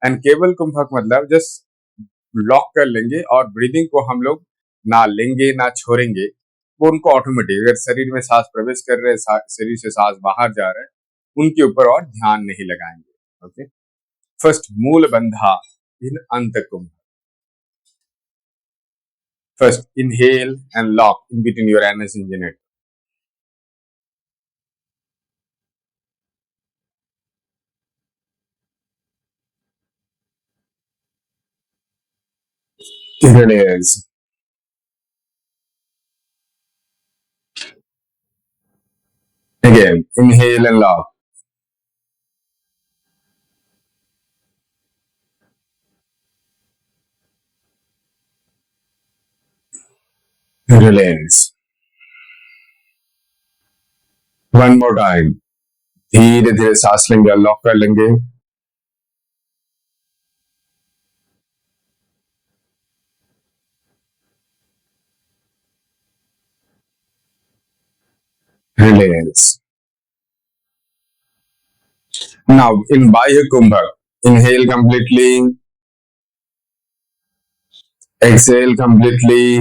Speaker 1: एंड केवल कुंभक मतलब जस्ट लॉक कर लेंगे और ब्रीदिंग को हम लोग ना लेंगे ना छोड़ेंगे, वो उनको ऑटोमेटिक, अगर शरीर में सांस प्रवेश कर रहे हैं, शरीर से सांस बाहर जा रहा है, उनके ऊपर और ध्यान नहीं लगाएंगे। ओके, फर्स्ट मूल बंधा इन अंत कुंभ। First inhale and lock in between your anus and genital. Here it is. Again, inhale and lock. Release. One more time. धीरे धीरे सांस लेंगे, लॉक कर लेंगे। Release. Now in Bahya Kumbhak, inhale completely, exhale completely,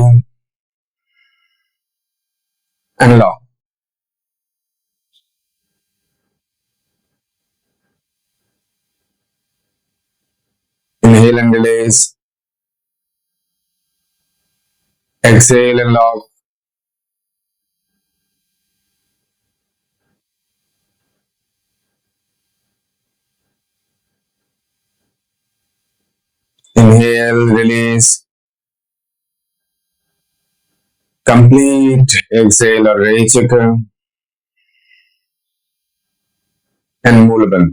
Speaker 1: and lock. Inhale and release. Exhale and lock. Inhale, release. Complete. Exhale or Rechaka. And Mulaband.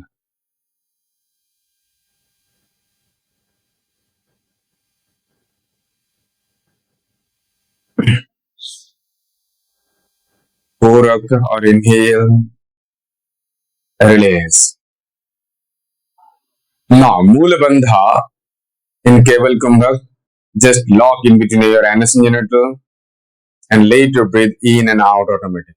Speaker 1: Purak or inhale, release. Now, Mulabandha in Keval Kumbhak, just lock in between your anus and genital and later breathe in and out automatically.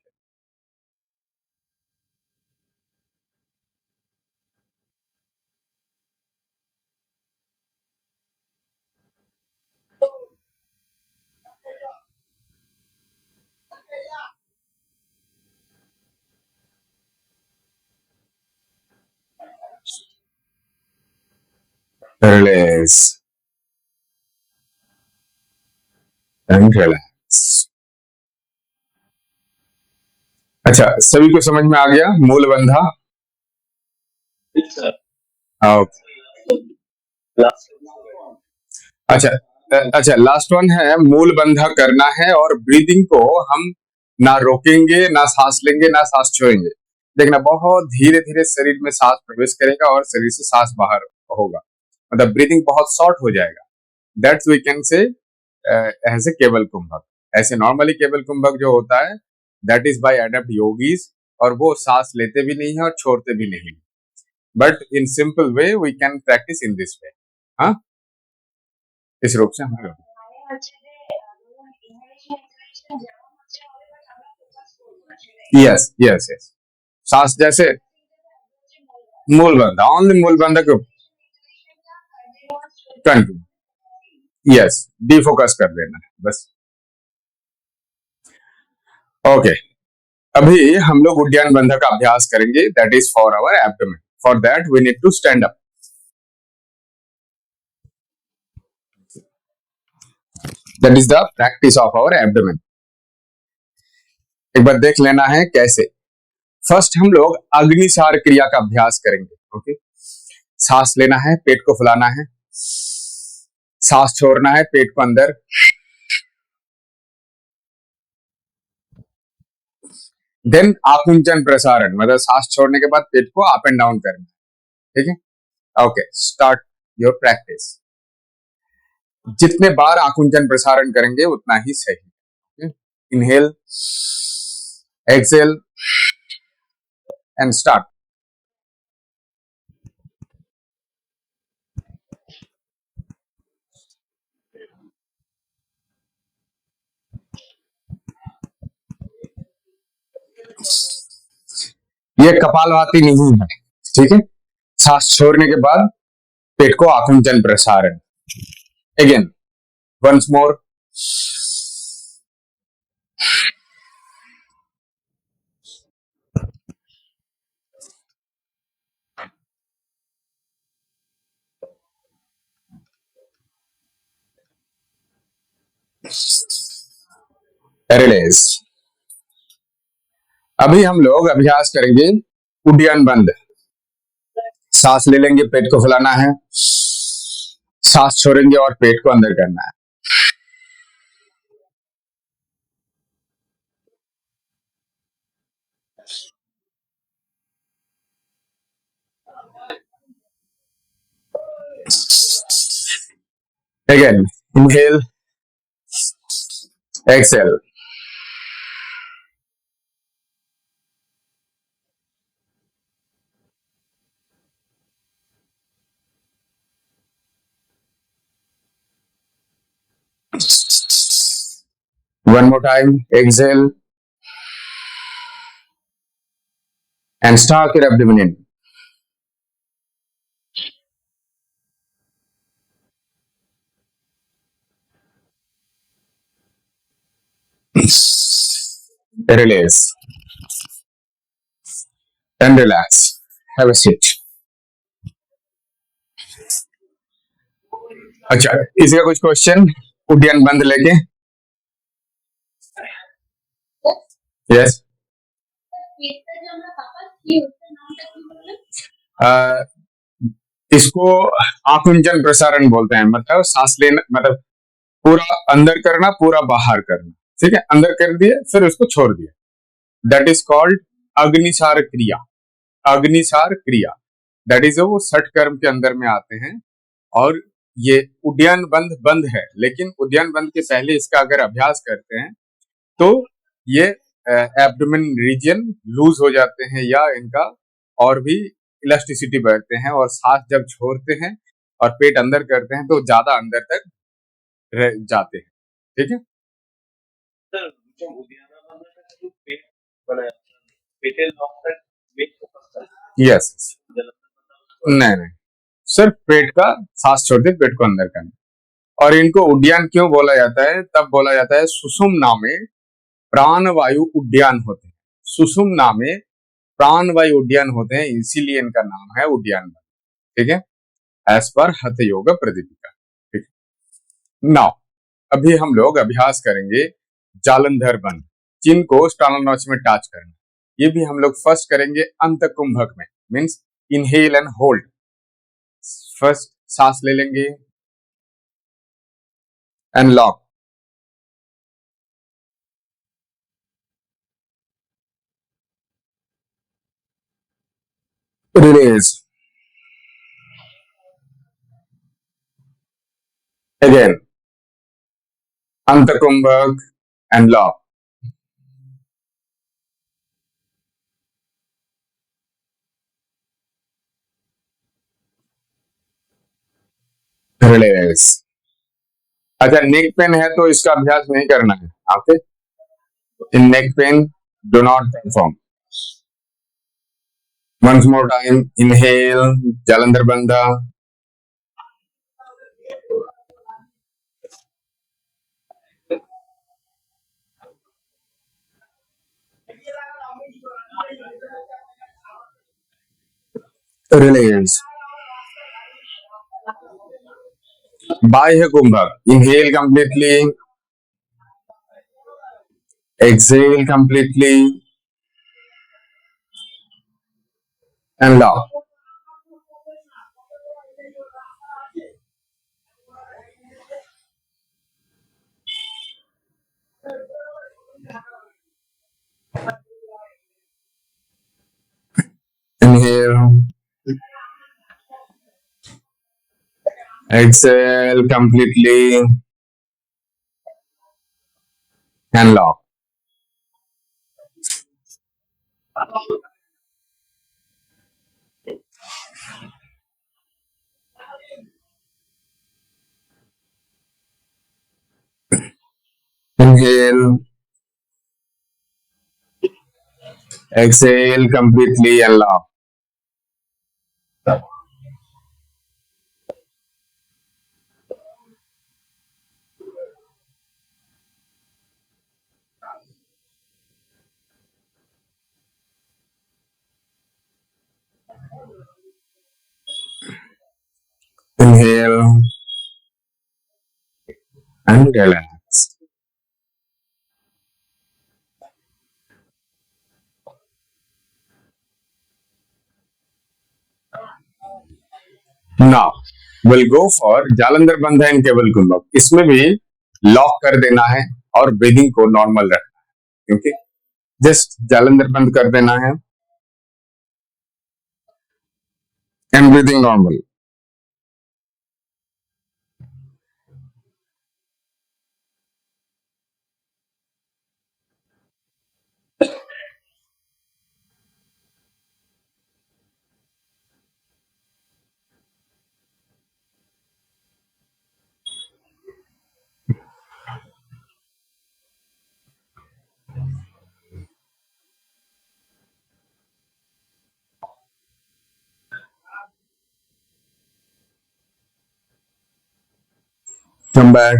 Speaker 1: Release and relax. अच्छा, सभी को समझ में आ गया मूल बंधा? अच्छा अच्छा, लास्ट वन है मूल बंधा करना है और ब्रीदिंग को हम ना रोकेंगे, ना सांस लेंगे, ना सांस छोड़ेंगे। देखना, बहुत धीरे धीरे शरीर में सांस प्रवेश करेगा और शरीर से सांस बाहर होगा, मतलब ब्रीदिंग बहुत शॉर्ट हो जाएगा। That's we can say as a kevala kumbhaka. ऐसे नॉर्मली केवल कुंभक जो होता है that is by adept yogis, और वो सांस लेते भी नहीं है और छोड़ते भी नहीं। But in simple way we can practice in this way. हाँ, इस रूप से हम लोग। यस यस यस, सांस जैसे मूल बंधा, ओनली मूल बंधा को कंटिन्यू, यस, डिफोकस कर देना है बस। ओके, अभी हम लोग उड्डयन बंधा का अभ्यास करेंगे, that is for our abdomen. For that we need to stand up. That is the practice of our abdomen. एक बार देख लेना है कैसे। फर्स्ट हम लोग अग्निसार क्रिया का अभ्यास करेंगे। ओके, सांस लेना है, पेट को फुलाना है, सांस छोड़ना है, पेट को अंदर, देन आकुंचन प्रसारण, मतलब सांस छोड़ने के बाद पेट को अप एंड डाउन करना। ठीक है, ओके, स्टार्ट योर प्रैक्टिस। जितने बार आकुंचन प्रसारण करेंगे उतना ही सही। Inhale, exhale and start. ये कपालभाति नहीं है, ठीक है। सांस छोड़ने के बाद पेट को आकुंचन प्रसारण। Again, once more. रिलीज। अभी हम लोग अभ्यास करेंगे उड्डयन बंद। सांस ले लेंगे, पेट को फुलाना है, सांस छोड़ेंगे और पेट को अंदर करना है। Again, inhale, exhale. One more time, exhale and start your abdomen in. Release and relax. Have a seat. अच्छा, इसका कुछ क्वेश्चन उड्डयन बंद लेके? यस। इसको आकुंचन प्रसारण बोलते हैं, मतलब सांस लेना, मतलब पूरा अंदर करना, पूरा बाहर करना। ठीक है, अंदर कर दिए फिर उसको छोड़ दिया। दैट इज कॉल्ड अग्निसार क्रिया। अग्निसार क्रिया, दैट इज वो 60 कर्म के अंदर में आते हैं। और ये उड्डयन बंद बंद है, लेकिन उड्डयन बंद के पहले इसका अगर अभ्यास करते हैं तो ये एब्डोमेन रीजन लूज हो जाते हैं, या इनका और भी इलास्टिसिटी बढ़ते हैं, और सांस जब छोड़ते हैं और पेट अंदर करते हैं तो ज्यादा अंदर तक रह जाते हैं। ठीक है,
Speaker 2: सर जो उद्याना बंद का जो पेट बनाया पेटे लॉक तक वेट फोकस कर
Speaker 1: यस। नहीं नहीं, सिर्फ पेट का सांस छोड़ते पेट को अंदर करना। और इनको उड्डयन क्यों बोला जाता है? तब बोला जाता है सुषुम्ना में प्राणवायु उड्डयन होते हैं। सुषुम्ना में प्राणवायु उड्डयन होते हैं, इसीलिए इनका नाम है उड्डयन। ठीक है, एज पर हठ योग प्रदीपिका। ठीक है, नाउ अभी हम लोग अभ्यास करेंगे जालंधर बंद, जिनको स्टानोनॉच में टच करना। ये भी हम लोग फर्स्ट करेंगे अंत कुंभक में, means inhale and hold. First सांस ले लेंगे एंड लॉक। रिलीज। अगेन अंत कुंभक एंड लॉक। रिलीज। अच्छा, नेक पेन है तो इसका अभ्यास नहीं करना है। Okay, in neck pain do not perform. Once more time, inhale, Jalandhar Bandha. Release. Baihya Kumbhak. Inhale completely. Exhale completely. And lock. Exhale completely and lock. Inhale, exhale completely and lock. Inhale and relax. Now we'll go for Jalandhar बंध and cable कुंडक. इसमें भी lock कर देना है और breathing को normal रखना है. ओके, जस्ट जालंधर बंद कर देना है and breathing normal. Come back.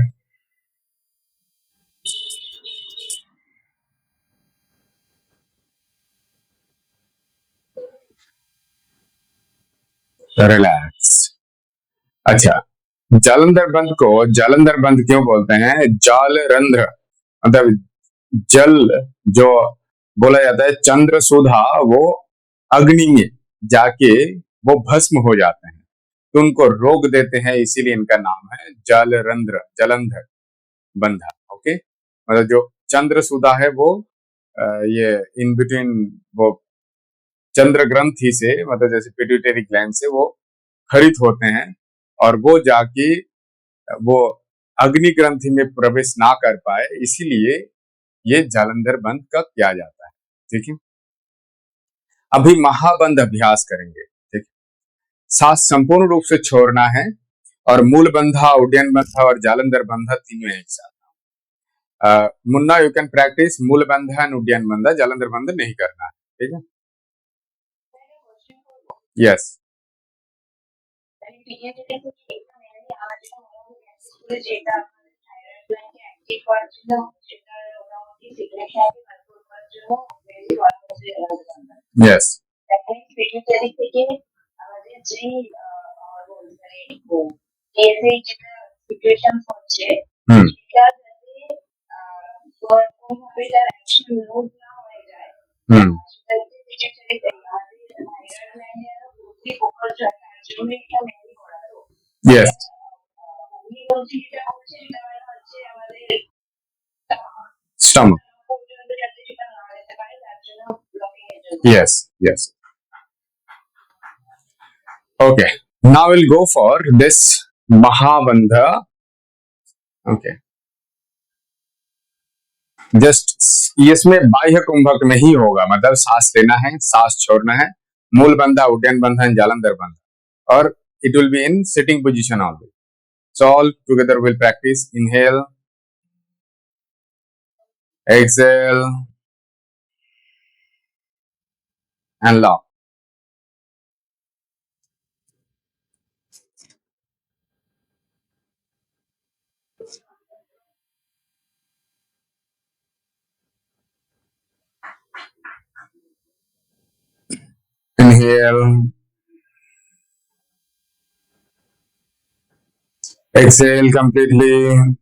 Speaker 1: Relax. अच्छा, जालंधर बंद को जालंधर बंद क्यों बोलते हैं? जाल रंध्र मतलब जल जो बोला जाता है चंद्र सुधा, वो अग्नि में जाके वो भस्म हो जाते हैं, तो उनको रोक देते हैं, इसीलिए इनका नाम है जल रंध्र, जलंधर बंधा. ओके, मतलब जो चंद्र सुधा है वो ये इन बिटवीन वो चंद्र ग्रंथि से, मतलब जैसे पिट्यूटरी ग्लैंड से वो खरित होते हैं और वो जाके वो अग्नि ग्रंथि में प्रवेश ना कर पाए, इसीलिए ये जालंधर बंद का किया जाता है. ठीक है, अभी महाबंध अभ्यास करेंगे. ठीक है, सांस संपूर्ण रूप से छोड़ना है और मूल बंधा, उड्डयन बंधा और जालंधर बंधा तीनों एक साथ. मुन्ना, यू कैन प्रैक्टिस मूल बंधा एंड उड्डयन बंधा, जालंधर बंध नहीं करना है. ठीक है, yes. Yes. Hmm. Hmm. Yes. Stomach. Yes, yes. Okay. Now we'll go for this Mahabandha. Okay. Just इसमें बाह्य कुंभक नहीं होगा, मतलब सांस लेना है, सांस छोड़ना है, मूल बंधा, उड्डयन बंधा, जालंधर बंधा, और it will be in sitting position only. So all together we'll practice. Inhale, exhale, and lock. Inhale, exhale completely.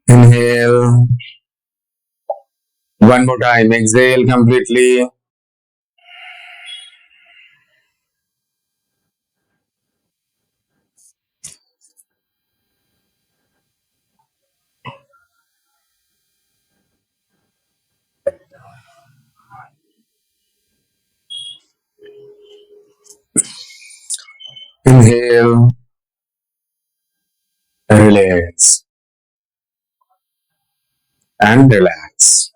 Speaker 1: Inhale. One more time. Exhale completely. inhale, release, and relax.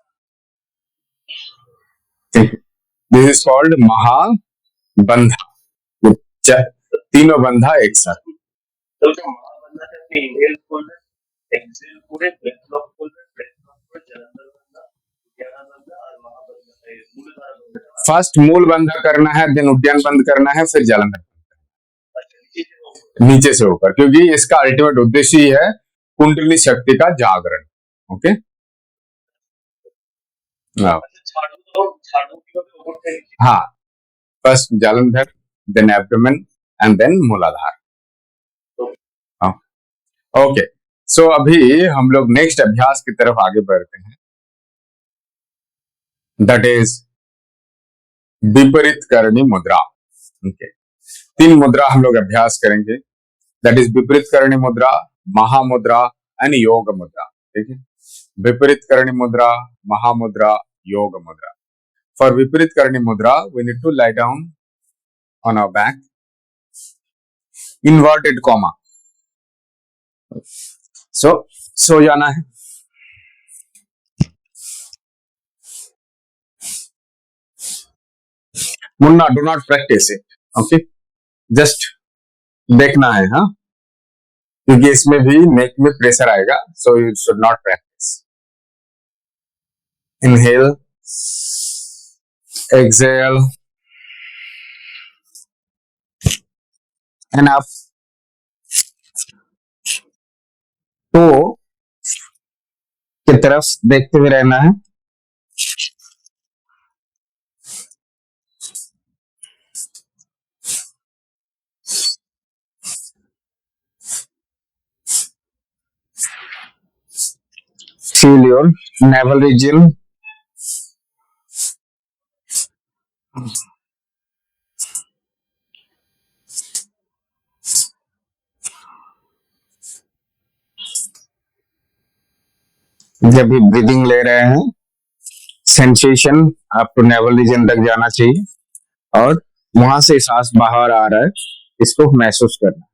Speaker 1: This is called महाबंधा. तीनों बंधा एक साथ.
Speaker 2: तो जो महाबंधा है अपने inhale खोलना, exhale पूरे ब्रेथ लॉक खोलना, ब्रेथ लॉक पर जलंधर बंधा, उद्याना बंधा और महाबंधा है मूलधारा बंधा.
Speaker 1: फर्स्ट मूल बंधा करना है, देन उद्यान बंद करना है, फिर जालंधर.
Speaker 2: अच्छा
Speaker 1: नीचे से ऊपर, क्योंकि इसका अल्टीमेट उद्देश्य ही है कुंडली शक्ति का जागरण. ओके. हाँ, first Jalandhar, then abdomen and then Muladhara. Okay. So अभी हम लोग नेक्स्ट अभ्यास की तरफ आगे बढ़ते हैं. दैट इज विपरीत करणी मुद्रा. ओके. 3 मुद्रा हम लोग अभ्यास करेंगे. दैट इज विपरीत करणी मुद्रा, महामुद्रा एंड योग मुद्रा. ठीक है. विपरीत करणी मुद्रा, महामुद्रा, योग मुद्रा. For viparita karani mudra we need to lie down on our back, inverted comma. सो जाना है. Munna, do not practice it. Okay. Just देखना है. हाँ, क्योंकि इसमें भी नेक में प्रेशर आएगा, so you should not practice. Inhale, exhale, and up. तो की तरफ देखते हुए रहना है. Feel your navel region. जब भी ब्रीदिंग ले रहे हैं, सेंसेशन आपको नेवल रीजन तक जाना चाहिए और वहां से सांस बाहर आ रहा है, इसको महसूस करना.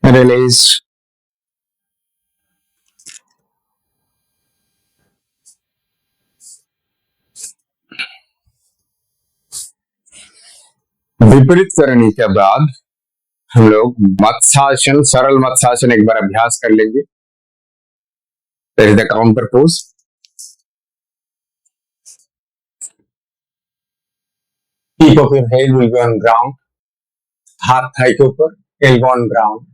Speaker 1: रिलीज. विपरीत करने के बाद हम लोग मत्स्यासन, सरल मत्स्यासन एक बार अभ्यास कर लेंगे. That is the counter pose. Tip of your head will be on ground. हाथ थाई के ऊपर, elbow on ground.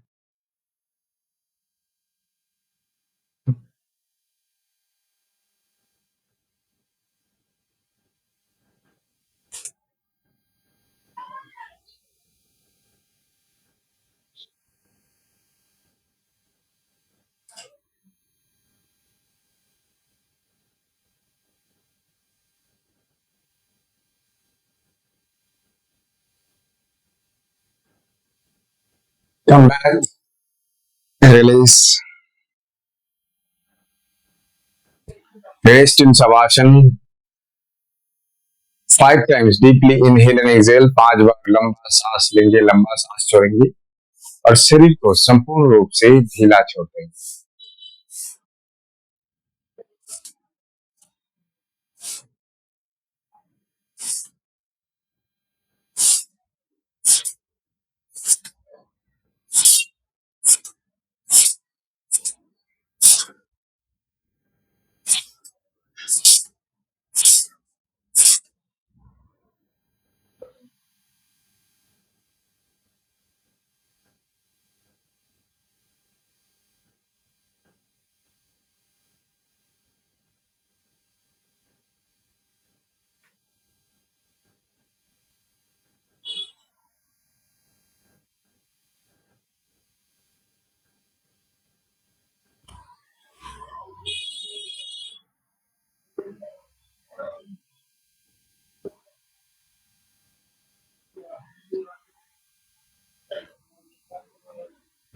Speaker 1: Come back. Release. Rest in Savasana. 5 times deeply inhale and exhale. 5 बार लंबा सांस लेंगे, लंबा सांस छोड़ेंगे और शरीर को संपूर्ण रूप से ढीला छोड़ देंगे.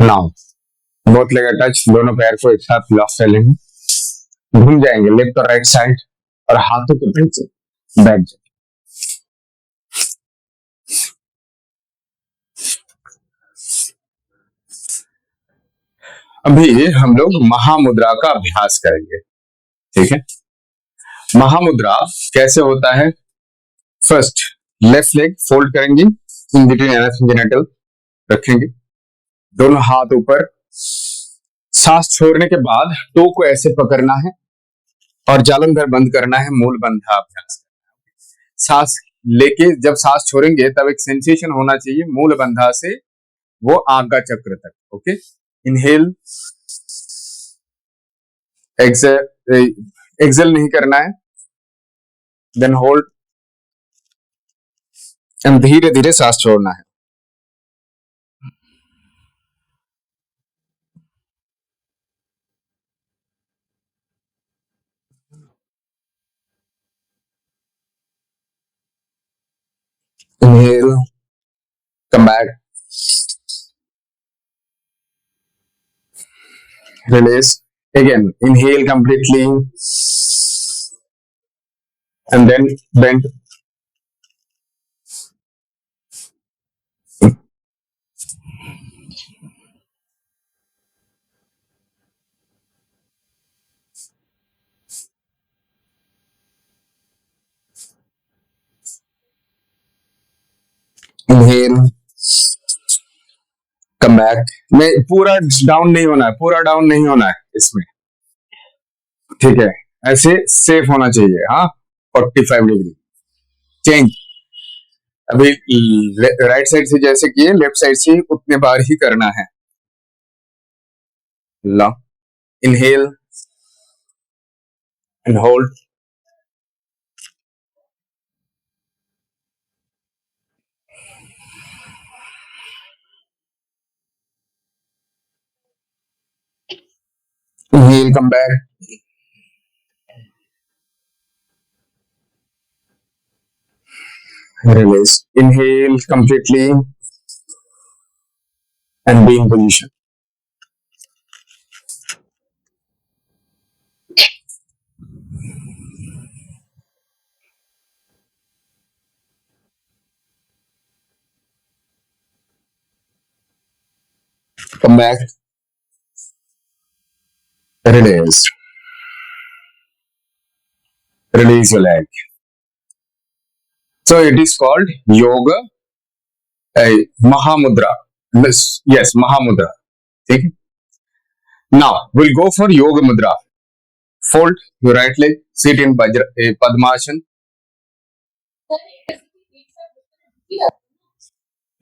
Speaker 1: नाउ बोथ लेग टच, दोनों पैर को एक साथ लॉक कर लेंगे, घूम जाएंगे लेफ्ट और राइट साइड और हाथों के पीछे बैठ जाए। अभी हम लोग महामुद्रा का अभ्यास करेंगे, ठीक है। महामुद्रा कैसे होता है? फर्स्ट लेफ्ट लेग फोल्ड करेंगे, इन बिटवीन एनफ जेनिटल रखेंगे, दोनों हाथ ऊपर, सांस छोड़ने के बाद टो को ऐसे पकड़ना है और जालंधर बंद करना है, मूल बंधा अभ्यास। सांस लेके जब सांस छोड़ेंगे तब एक सेंसेशन होना चाहिए मूल बंधा से वो आज्ञा चक्र तक। ओके, इनहेल, एक्सेल, एक्सेल नहीं करना है, देन होल्ड एंड धीरे धीरे सांस छोड़ना है। Inhale, come back, release. Again, inhale completely and then bend. Inhale, come back. मैं पूरा डाउन नहीं होना है, पूरा डाउन नहीं होना है इसमें, ठीक है। ऐसे सेफ होना चाहिए, हाँ। 45 डिग्री चेंज। अभी राइट साइड से जैसे किए लेफ्ट साइड से उतने बार ही करना है। ला, inhale and hold, inhale, come back, release. Inhale completely and be in position. Come back, release. Release your leg. So it is called yoga Mahamudra. Yes, Mahamudra. ठीक है। Now we'll go for yoga mudra. Fold your right leg, sit in Padmasana.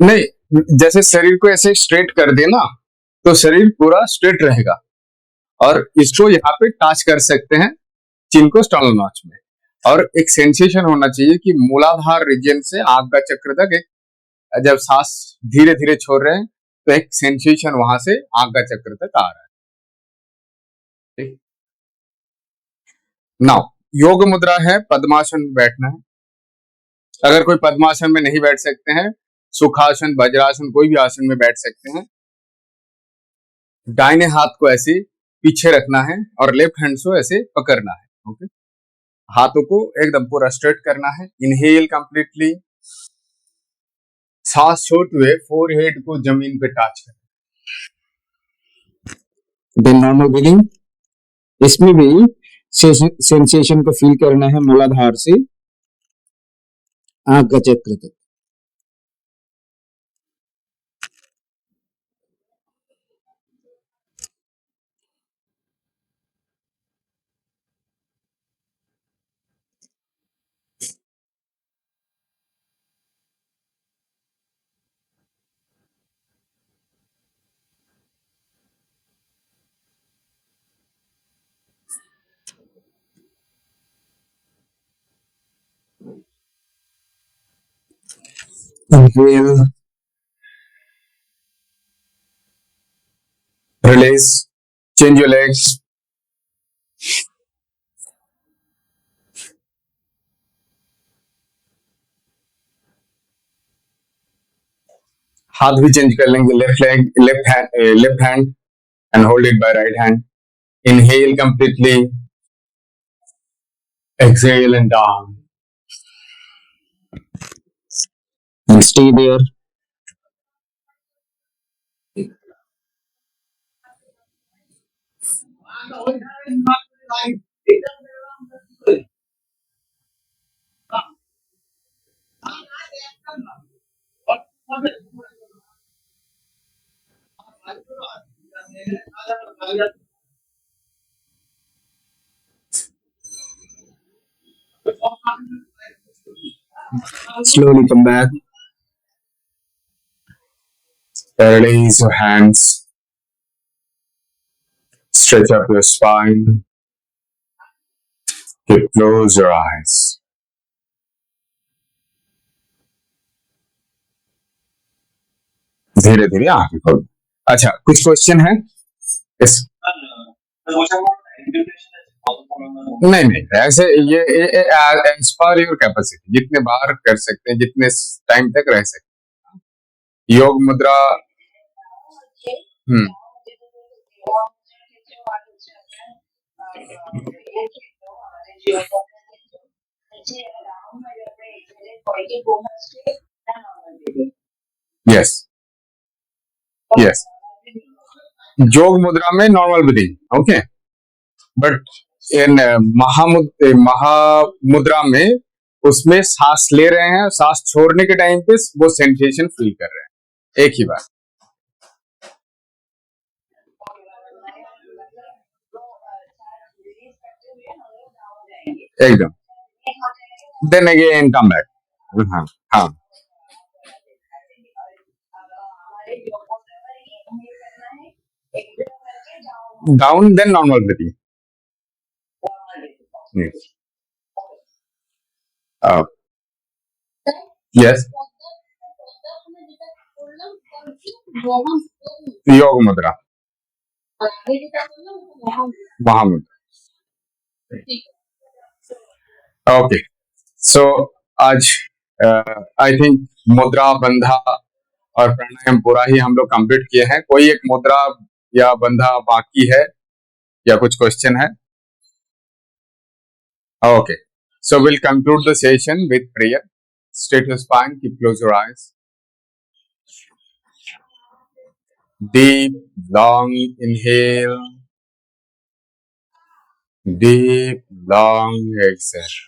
Speaker 1: नहीं, जैसे शरीर को ऐसे straight कर देना तो शरीर पूरा स्ट्रेट रहेगा और इसको यहाँ पे टच कर सकते हैं, चिन को स्टर्नल नॉच में, और एक सेंसेशन होना चाहिए कि मूलाधार रीजन से आज्ञा चक्र तक एक, जब सांस धीरे धीरे छोड़ रहे हैं तो एक सेंसेशन वहां से आज्ञा चक्र तक आ रहा है, ठीक। नाउ योग मुद्रा है, पद्मासन में बैठना है। अगर कोई पद्मासन में नहीं बैठ सकते हैं, सुखासन, वज्रासन, कोई भी आसन में बैठ सकते हैं। दाहिने हाथ को ऐसे पीछे रखना है और लेफ्ट हैंड को ऐसे पकड़ना है। ओके, हाथों को एकदम पूरा स्ट्रेट करना है। इनहेल कंप्लीटली, सांस छोड़ते हुए फोरहेड को जमीन पे टच करें।
Speaker 3: देन नॉर्मल ब्रीदिंग, इसमें भी सेंसेशन को फील करना है मूलाधार से आज्ञा चक्र तक।
Speaker 1: Inhale, release, change your legs. हाथ भी चेंज कर लेंगे, left hand and hold it by right hand. Inhale completely, exhale and down.
Speaker 3: and stay there. Slowly come back.
Speaker 1: Release your hands. Stretch up your spine. Close your eyes. धीरे धीरे आंखें खोलो। अच्छा, कुछ क्वेश्चन है इस? नहीं नहीं, ऐसे ये एज पर योर कैपेसिटी, जितने बार कर सकते हैं, जितने टाइम तक रह सकते हैं। योग मुद्रा। यस यस, योग मुद्रा में normal breathing, okay, but in Mahamudra में उसमें सांस ले रहे हैं, सांस छोड़ने के टाइम पे वो सेंसेशन फील कर रहे हैं, एक ही बार। एकदम, देन अगेन कम बैक। हाँ हाँ, down then normal breathing. Yes, yoga mudra, Mahamudra. Okay, सो आज आई थिंक मुद्रा, बंधा और प्राणायाम पूरा ही हम लोग कंप्लीट किए हैं। कोई एक मुद्रा या बंधा बाकी है या कुछ क्वेश्चन है? Okay, so we'll conclude the session with prayer. Straight your spine, keep close your eyes. Deep, long inhale. Deep, long exhale.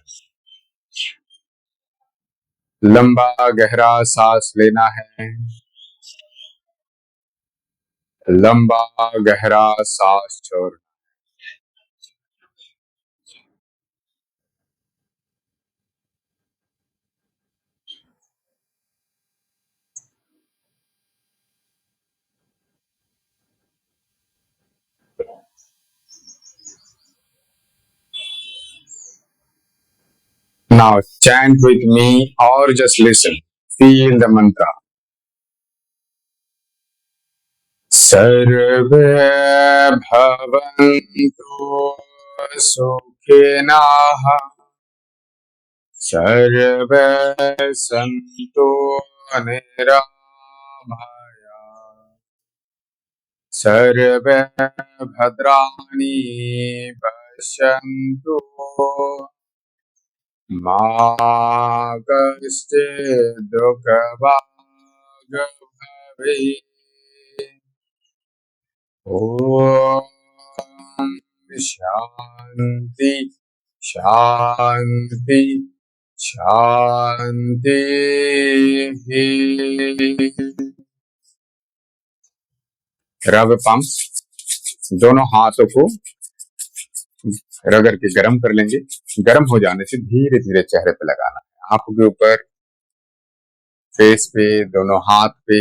Speaker 1: लंबा गहरा सांस लेना है, लंबा गहरा सांस छोड़ना। Now chant with me or just listen. Feel the mantra. सर्वे भवन्तु सुखिनः, सर्वे सन्तु निरामया, सर्वे भद्राणि पश्यन्तु, मा कश्चित् दुःखभाग् भवेत्। ओम शांति शांति शांति। रब पंप, दोनों हाथों को रगड़ के गर्म कर लेंगे। गर्म हो जाने से धीरे धीरे चेहरे पे लगाना है, आंखों के ऊपर, फेस पे, दोनों हाथ पे,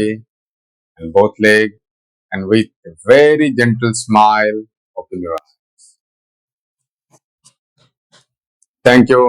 Speaker 1: both leg, and with a very gentle smile, open your eyes. Thank you.